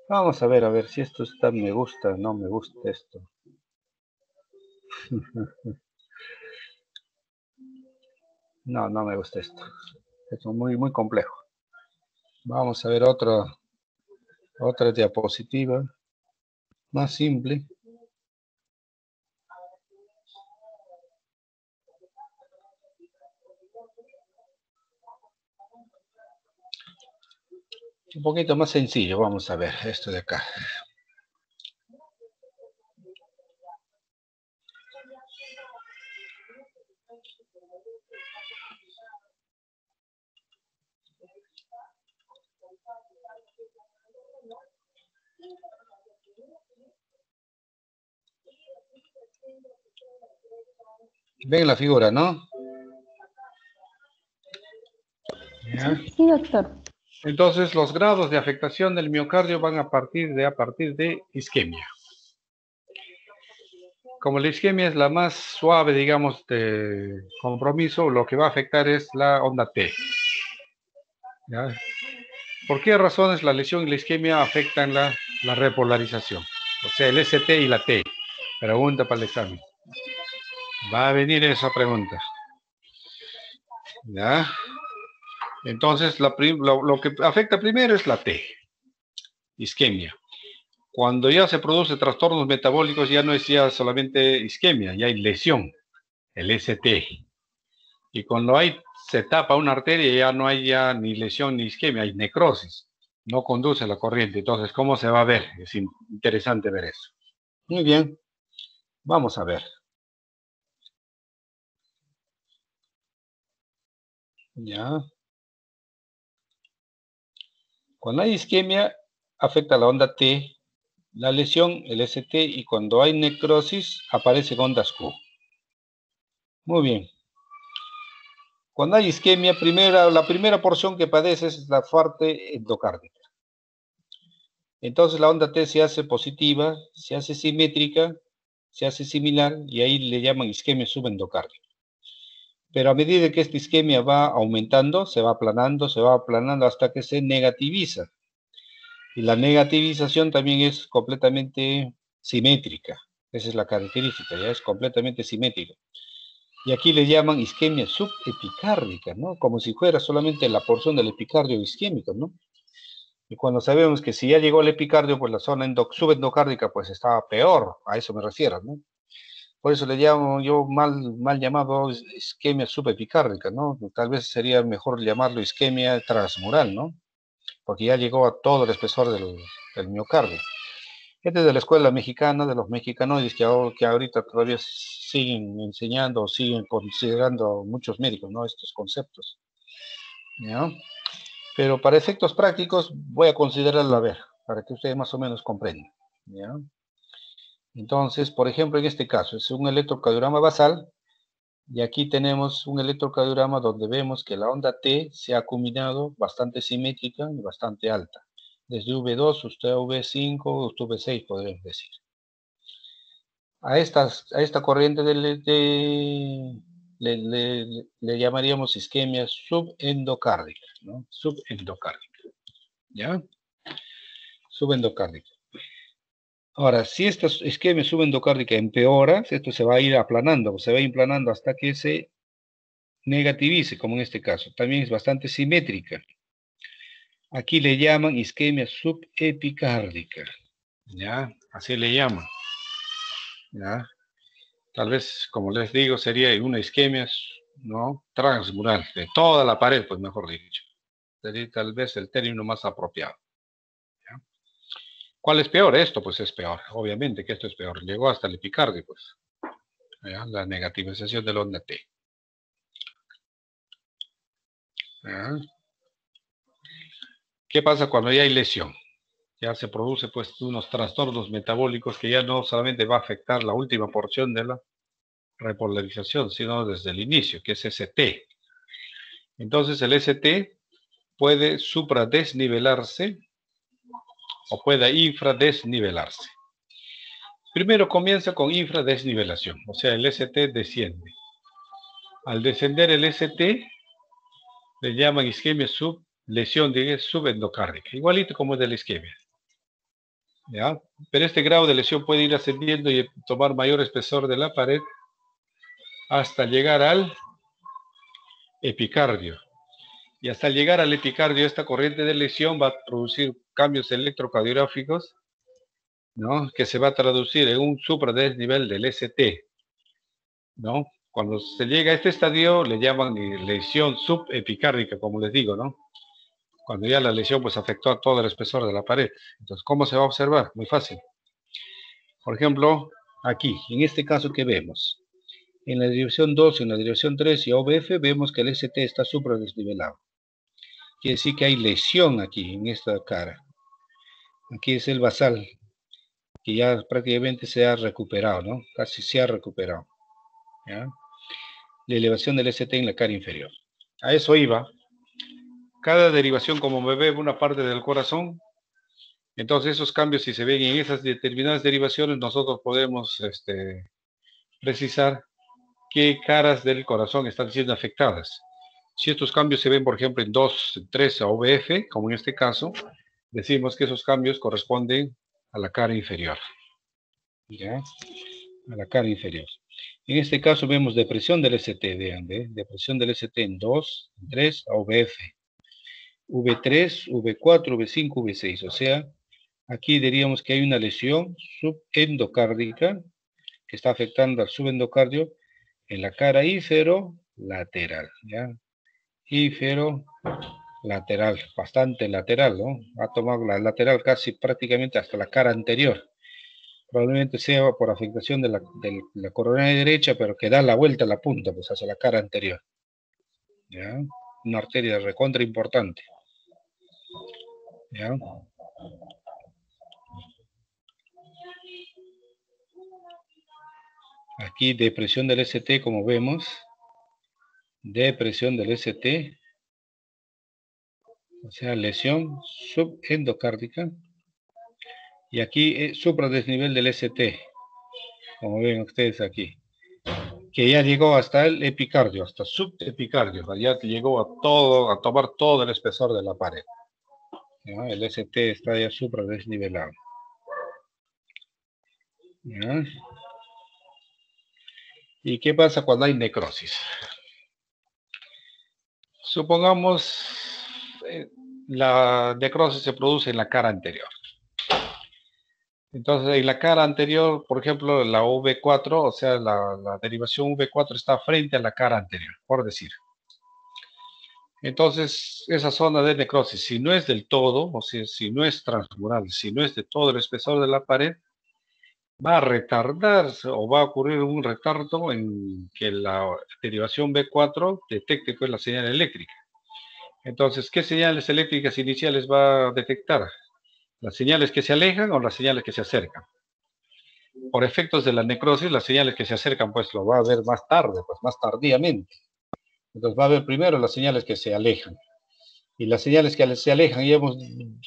Vamos a ver si esto está, me gusta, no me gusta esto. No, no me gusta esto. Esto es muy complejo. Vamos a ver otra diapositiva más simple. Un poquito más sencillo, vamos a ver esto de acá. Ven la figura, ¿no? ¿Ya? Sí, doctor. Entonces, los grados de afectación del miocardio van a partir de isquemia. Como la isquemia es la más suave, digamos, de compromiso, lo que va a afectar es la onda T. ¿Ya? ¿Por qué razones la lesión y la isquemia afectan la repolarización? O sea, el ST y la T. Pregunta para el examen. Va a venir esa pregunta. ¿Ya? Entonces, lo que afecta primero es la T, isquemia. Cuando ya se produce trastornos metabólicos, ya no es ya solamente isquemia, ya hay lesión, el ST. Y cuando se tapa una arteria, ya no hay ya ni lesión ni isquemia, hay necrosis. No conduce la corriente. Entonces, ¿cómo se va a ver? Es interesante ver eso. Muy bien. Vamos a ver. Ya. Cuando hay isquemia, afecta la onda T, la lesión, el ST, y cuando hay necrosis, aparecen ondas Q. Muy bien. Cuando hay isquemia, la primera porción que padeces es la parte endocárdica. Entonces la onda T se hace positiva, se hace simétrica, se hace similar, y ahí le llaman isquemia subendocárdica. Pero a medida que esta isquemia va aumentando, se va aplanando hasta que se negativiza. Y la negativización también es completamente simétrica. Esa es la característica, ya es completamente simétrica. Y aquí le llaman isquemia subepicárdica, ¿no? Como si fuera solamente la porción del epicardio isquémico, ¿no? Y cuando sabemos que si ya llegó el epicardio, pues la zona subendocárdica pues estaba peor, a eso me refiero, ¿no? Por eso le llamo yo mal llamado isquemia subepicárdica, ¿no? Tal vez sería mejor llamarlo isquemia transmural, ¿no? Porque ya llegó a todo el espesor del miocardio. Este es de la escuela mexicana, de los mexicanoides, que ahorita todavía siguen enseñando o siguen considerando muchos médicos, ¿no? Estos conceptos, ¿ya? Pero para efectos prácticos voy a considerarlo a ver, para que ustedes más o menos comprendan, ¿ya? Entonces, por ejemplo, en este caso, es un electrocardiograma basal, y aquí tenemos un electrocardiograma donde vemos que la onda T se ha combinado bastante simétrica y bastante alta. Desde V2 hasta V5 hasta V6, podríamos decir. A esta corriente le llamaríamos isquemia subendocárdica, ¿no? Subendocárdica, ¿ya? Subendocárdica. Ahora, si esta isquemia subendocárdica empeora, esto se va a ir aplanando, se va aplanando hasta que se negativice, como en este caso. También es bastante simétrica. Aquí le llaman isquemia subepicárdica, ¿ya? Así le llaman, ¿ya? Tal vez, como les digo, sería una isquemia, ¿no? Transmural, de toda la pared, pues mejor dicho. Sería tal vez el término más apropiado, ¿ya? ¿Cuál es peor? Esto, pues es peor. Obviamente que esto es peor. Llegó hasta el epicardio, pues. ¿Ya? La negativización de la onda T. ¿Ya? ¿Qué pasa cuando ya hay lesión? Ya se produce pues unos trastornos metabólicos que ya no solamente va a afectar la última porción de la repolarización, sino desde el inicio, que es ST. Entonces el ST puede supradesnivelarse o puede infradesnivelarse. Primero comienza con infradesnivelación, o sea, el ST desciende. Al descender el ST, le llaman isquemia lesión de subendocárdica, igualito como de la isquemia. ¿Ya? Pero este grado de lesión puede ir ascendiendo y tomar mayor espesor de la pared hasta llegar al epicardio. Y hasta llegar al epicardio, esta corriente de lesión va a producir cambios electrocardiográficos, ¿no? Que se va a traducir en un supradesnivel del ST, ¿no? Cuando se llega a este estadio, le llaman lesión subepicárdica, como les digo, ¿no? Cuando ya la lesión pues afectó a todo el espesor de la pared. Entonces, ¿cómo se va a observar? Muy fácil. Por ejemplo, aquí, en este caso que vemos, en la derivación 2 y en la derivación 3 y OBF, vemos que el ST está supradesnivelado. Quiere decir que hay lesión aquí, en esta cara. Aquí es el basal, que ya prácticamente se ha recuperado, ¿no? Casi se ha recuperado. ¿Ya? La elevación del ST en la cara inferior. A eso iba. Cada derivación, como me ve una parte del corazón, entonces esos cambios, si se ven en esas determinadas derivaciones, nosotros podemos precisar qué caras del corazón están siendo afectadas. Si estos cambios se ven, por ejemplo, en 2, 3 a OBF, como en este caso, decimos que esos cambios corresponden a la cara inferior. ¿Ya? A la cara inferior. En este caso vemos depresión del ST, vean, depresión del ST en 2, 3 a OBF. V3, V4, V5, V6. O sea, aquí diríamos que hay una lesión subendocárdica que está afectando al subendocardio en la cara inferolateral, ¿ya? Inferolateral, bastante lateral, ¿no? Ha tomado la lateral casi prácticamente hasta la cara anterior. Probablemente sea por afectación de la coronaria derecha, pero que da la vuelta a la punta, pues hacia la cara anterior. ¿Ya? Una arteria recontra importante. ¿Ya? Aquí depresión del ST, como vemos. Depresión del ST. O sea, lesión subendocárdica. Y aquí supradesnivel del ST. Como ven ustedes aquí. Que ya llegó hasta el epicardio, hasta subepicardio. Ya llegó a tomar todo el espesor de la pared. ¿Ya? El ST está ya supradesnivelado. ¿Ya? ¿Y qué pasa cuando hay necrosis? Supongamos la necrosis se produce en la cara anterior. Entonces, en la cara anterior, por ejemplo, la V4, o sea, la derivación V4 está frente a la cara anterior, por decir. Entonces, esa zona de necrosis, si no es del todo, o sea, si no es transmural, si no es de todo el espesor de la pared, va a retardarse o va a ocurrir un retardo en que la derivación V4 detecte pues la señal eléctrica. Entonces, ¿qué señales eléctricas iniciales va a detectar? ¿Las señales que se alejan o las señales que se acercan? Por efectos de la necrosis, las señales que se acercan pues lo va a ver más tarde, pues más tardíamente. Entonces va a ver primero las señales que se alejan. Y las señales que se alejan ya hemos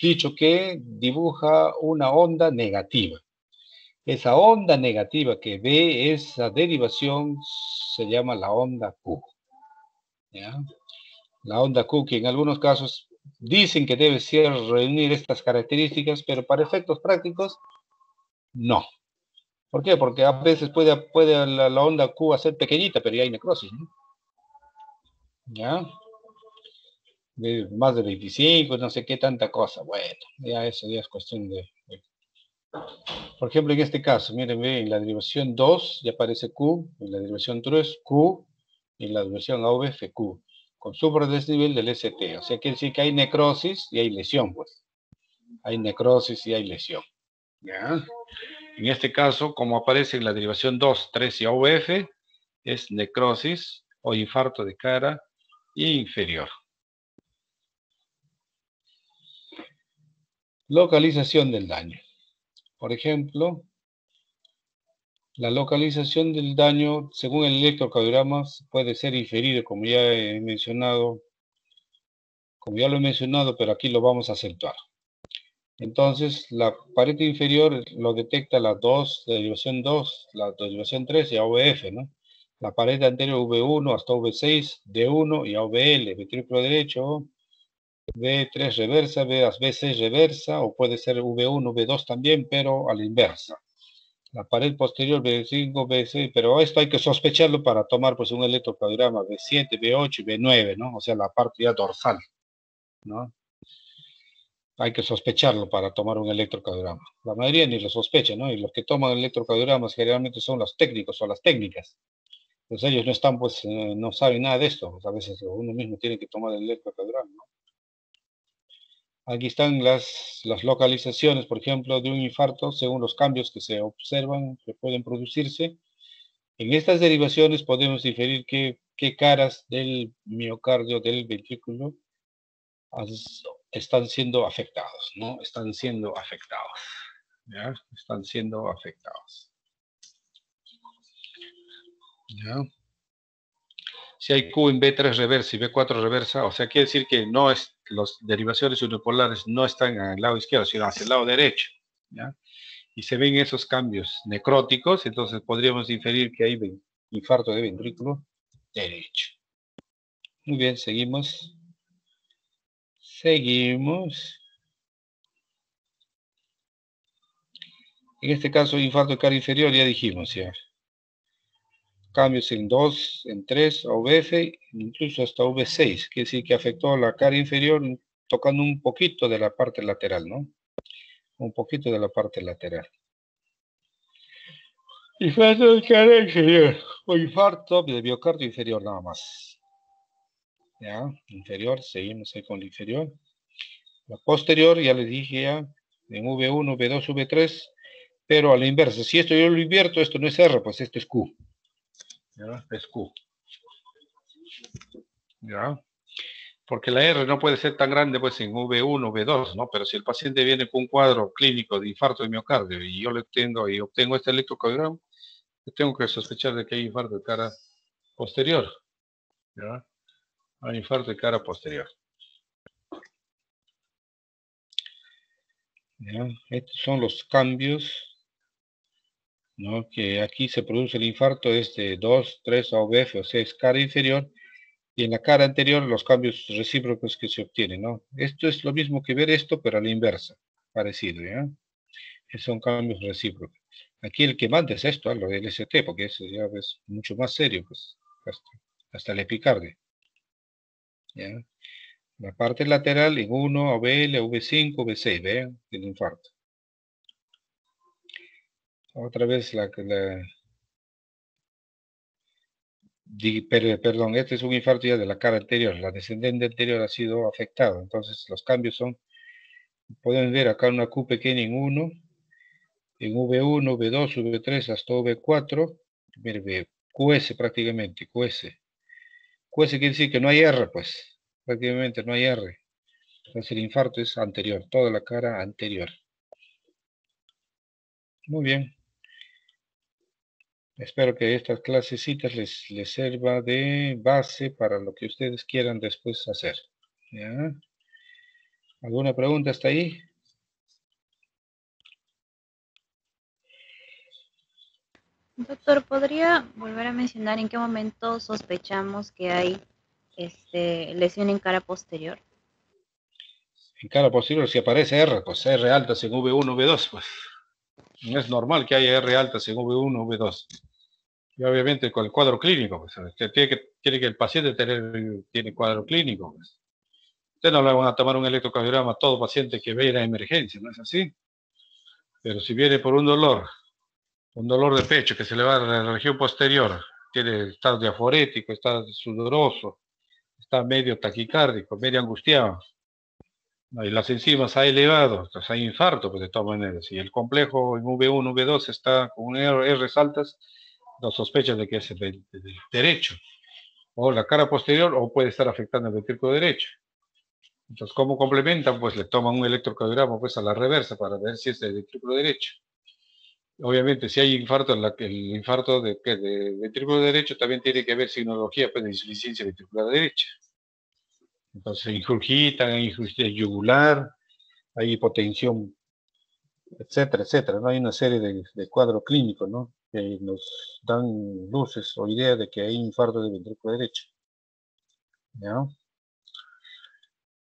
dicho que dibuja una onda negativa. Esa onda negativa que ve esa derivación se llama la onda Q. ¿Ya? La onda Q, que en algunos casos dicen que debe ser reunir estas características, pero para efectos prácticos, no. ¿Por qué? Porque a veces puede la onda Q hacer pequeñita, pero ya hay necrosis, ¿no? ¿Ya? Más de 25, no sé qué tanta cosa. Bueno, ya eso ya es cuestión de... Por ejemplo, en este caso, miren, en la derivación 2 ya aparece Q, en la derivación 3 Q, y en la derivación AVF Q, con supradesnivel del ST. O sea, quiere decir que hay necrosis y hay lesión, pues. Hay necrosis y hay lesión. ¿Ya? En este caso, como aparece en la derivación 2, 3 y AVF, es necrosis o infarto de cara inferior. Localización del daño. Por ejemplo, la localización del daño, según el electrocardiograma, puede ser inferido, como ya lo he mencionado, pero aquí lo vamos a acentuar. Entonces, la pared inferior lo detecta la 2, la derivación 2, la derivación 3 y AVF, ¿no? La pared anterior V1 hasta V6, D1 y AVL, ventrículo derecho, V3 reversa, V6 reversa, o puede ser V1, V2 también, pero a la inversa. La pared posterior V5, V6, pero esto hay que sospecharlo para tomar pues un electrocardiograma V7, V8 y V9, ¿no? O sea, la parte ya dorsal, ¿no? Hay que sospecharlo para tomar un electrocardiograma. La mayoría ni lo sospecha, ¿no? Y los que toman electrocardiogramas generalmente son los técnicos o las técnicas. Pues ellos no están, pues, no saben nada de esto. Pues a veces uno mismo tiene que tomar el electrocardiograma, ¿no? Aquí están las localizaciones, por ejemplo, de un infarto, según los cambios que se observan, que pueden producirse. En estas derivaciones podemos inferir qué caras del miocardio, del ventrículo, están siendo afectados, ¿no? Están siendo afectados. ¿Ya? Están siendo afectados. ¿Ya? Si hay Q en B3 reversa y B4 reversa, o sea, quiere decir que no es, las derivaciones unipolares no están al lado izquierdo, sino hacia el lado derecho. ¿Ya? Y se ven esos cambios necróticos, entonces podríamos inferir que hay infarto de ventrículo derecho. Muy bien, seguimos. Seguimos. En este caso, infarto de cara inferior, ya dijimos, ya. Cambios en 2, en 3, AVF, incluso hasta V6, quiere decir que afectó la cara inferior tocando un poquito de la parte lateral, ¿no? Un poquito de la parte lateral. Infarto de cara inferior, o infarto de miocardio inferior nada más. Ya, inferior, seguimos ahí con la inferior. La posterior, ya les dije ya, en V1, V2, V3, pero a la inversa. Si esto yo lo invierto, esto no es R, pues esto es Q. ¿Ya? Es Q. ¿Ya? Porque la R no puede ser tan grande pues en V1, V2, ¿no? Pero si el paciente viene con un cuadro clínico de infarto de miocardio y yo le obtengo este electrocardiograma, yo tengo que sospechar de que hay infarto de cara posterior. ¿Ya? Hay infarto de cara posterior. ¿Ya? Estos son los cambios, ¿no? Que aquí se produce el infarto, es de 2, 3 AVF, o sea, es cara inferior, y en la cara anterior los cambios recíprocos que se obtienen, ¿no? Esto es lo mismo que ver esto, pero a la inversa, parecido, ¿ya? Son cambios recíprocos. Aquí el que manda es esto, lo del ST, porque eso ya es mucho más serio, pues, hasta la epicardia, ¿ya? La parte lateral en 1, AVL, V5, V6, vean, el infarto. Otra vez perdón, este es un infarto ya de la cara anterior, la descendente anterior ha sido afectada, entonces los cambios son, pueden ver acá una Q pequeña en 1, en V1, V2, V3 hasta V4, mire, QS prácticamente, QS. QS quiere decir que no hay R, pues, prácticamente no hay R. Entonces el infarto es anterior, toda la cara anterior. Muy bien. Espero que estas clasecitas les sirva de base para lo que ustedes quieran después hacer. ¿Ya? ¿Alguna pregunta hasta ahí? Doctor, ¿podría volver a mencionar en qué momento sospechamos que hay lesión en cara posterior? En cara posterior, si aparece R, pues R altas en V1, V2, pues no es normal que haya R altas en V1, V2. Y obviamente con el cuadro clínico, pues, tiene que el paciente tiene cuadro clínico. Pues. Usted no le van a tomar un electrocardiograma a todo paciente que viene a emergencia, ¿no es así? Pero si viene por un dolor de pecho que se le va a la región posterior, tiene estado diaforético, está sudoroso, está medio taquicárdico, medio angustiado, Y las enzimas ha elevado, entonces hay infarto, pues de todas maneras. Si el complejo en V1, V2 está con R altas, no sospechas de que es el derecho, o la cara posterior, o puede estar afectando el ventrículo derecho. Entonces, ¿cómo complementan? Pues le toman un electrocardiograma pues a la reversa para ver si es el ventrículo derecho. Obviamente, si hay infarto, el infarto de ventrículo derecho también tiene que ver signología pues, de insuficiencia ventricular derecha. Entonces, ingurgitan yugular, hay hipotensión, etcétera, etcétera, ¿no? Hay una serie de cuadros clínicos, ¿no? Que nos dan luces o ideas de que hay infarto de ventrículo derecho, ¿ya?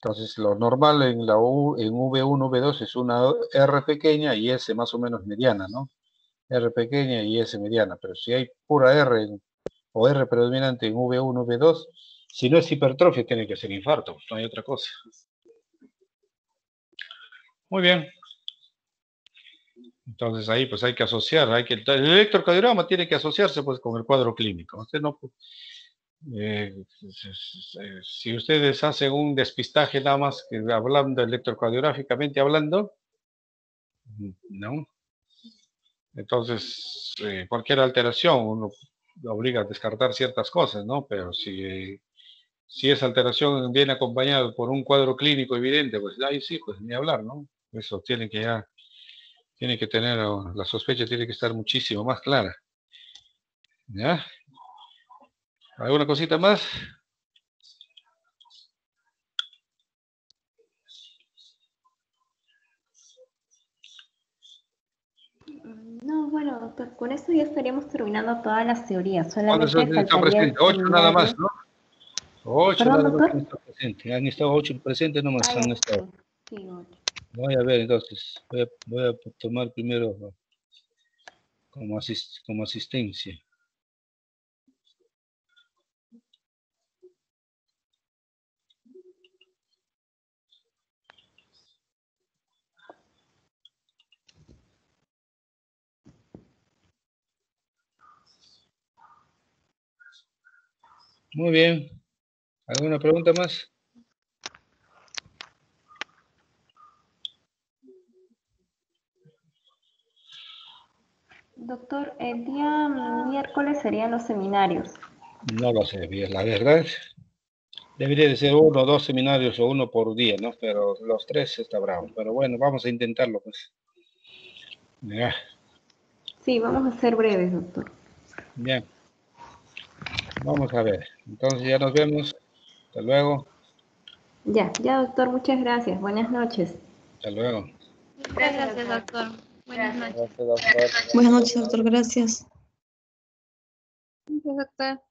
Entonces, lo normal en V1, V2 es una R pequeña y S más o menos mediana, ¿no? R pequeña y S mediana, pero si hay pura R o R predominante en V1, V2, si no es hipertrofia, tiene que ser infarto, no hay otra cosa. Muy bien. Entonces ahí pues hay que asociar, el electrocardiograma tiene que asociarse pues con el cuadro clínico. Usted no, si ustedes hacen un despistaje nada más que hablando electrocardiográficamente hablando, ¿no? Entonces cualquier alteración uno obliga a descartar ciertas cosas, ¿no? Pero si esa alteración viene acompañada por un cuadro clínico evidente, pues ahí sí, pues ni hablar, ¿no? Eso tiene que tener, la sospecha tiene que estar muchísimo más clara. ¿Ya? ¿Alguna cosita más? No, bueno, doctor, con eso ya estaríamos terminando todas las teorías. ¿Cuántos Solamente está faltaría el presente? 8 nada más, seminario. ¿no? 8 ¿Perdón, nada más doctor? han estado presentes. Han estado 8 presentes nomás, Ah, han ya, estado. sí, sí, ocho. Voy a ver entonces. Voy a tomar primero como asistencia. Muy bien. ¿Alguna pregunta más? Doctor, el día miércoles serían los seminarios. No lo sé bien, la verdad. Debería de ser 1 o 2 seminarios o 1 por día, ¿no? Pero los 3 está bravo. Pero bueno, vamos a intentarlo, pues. Ya, Sí, vamos a ser breves, doctor. bien. Vamos a ver. Entonces ya nos vemos. Hasta luego. Ya, ya, doctor, muchas gracias. Buenas noches. Hasta luego. Muchas gracias, doctor. Buenas noches. Gracias, doctor. Buenas noches, doctor. Gracias. Gracias, doctor.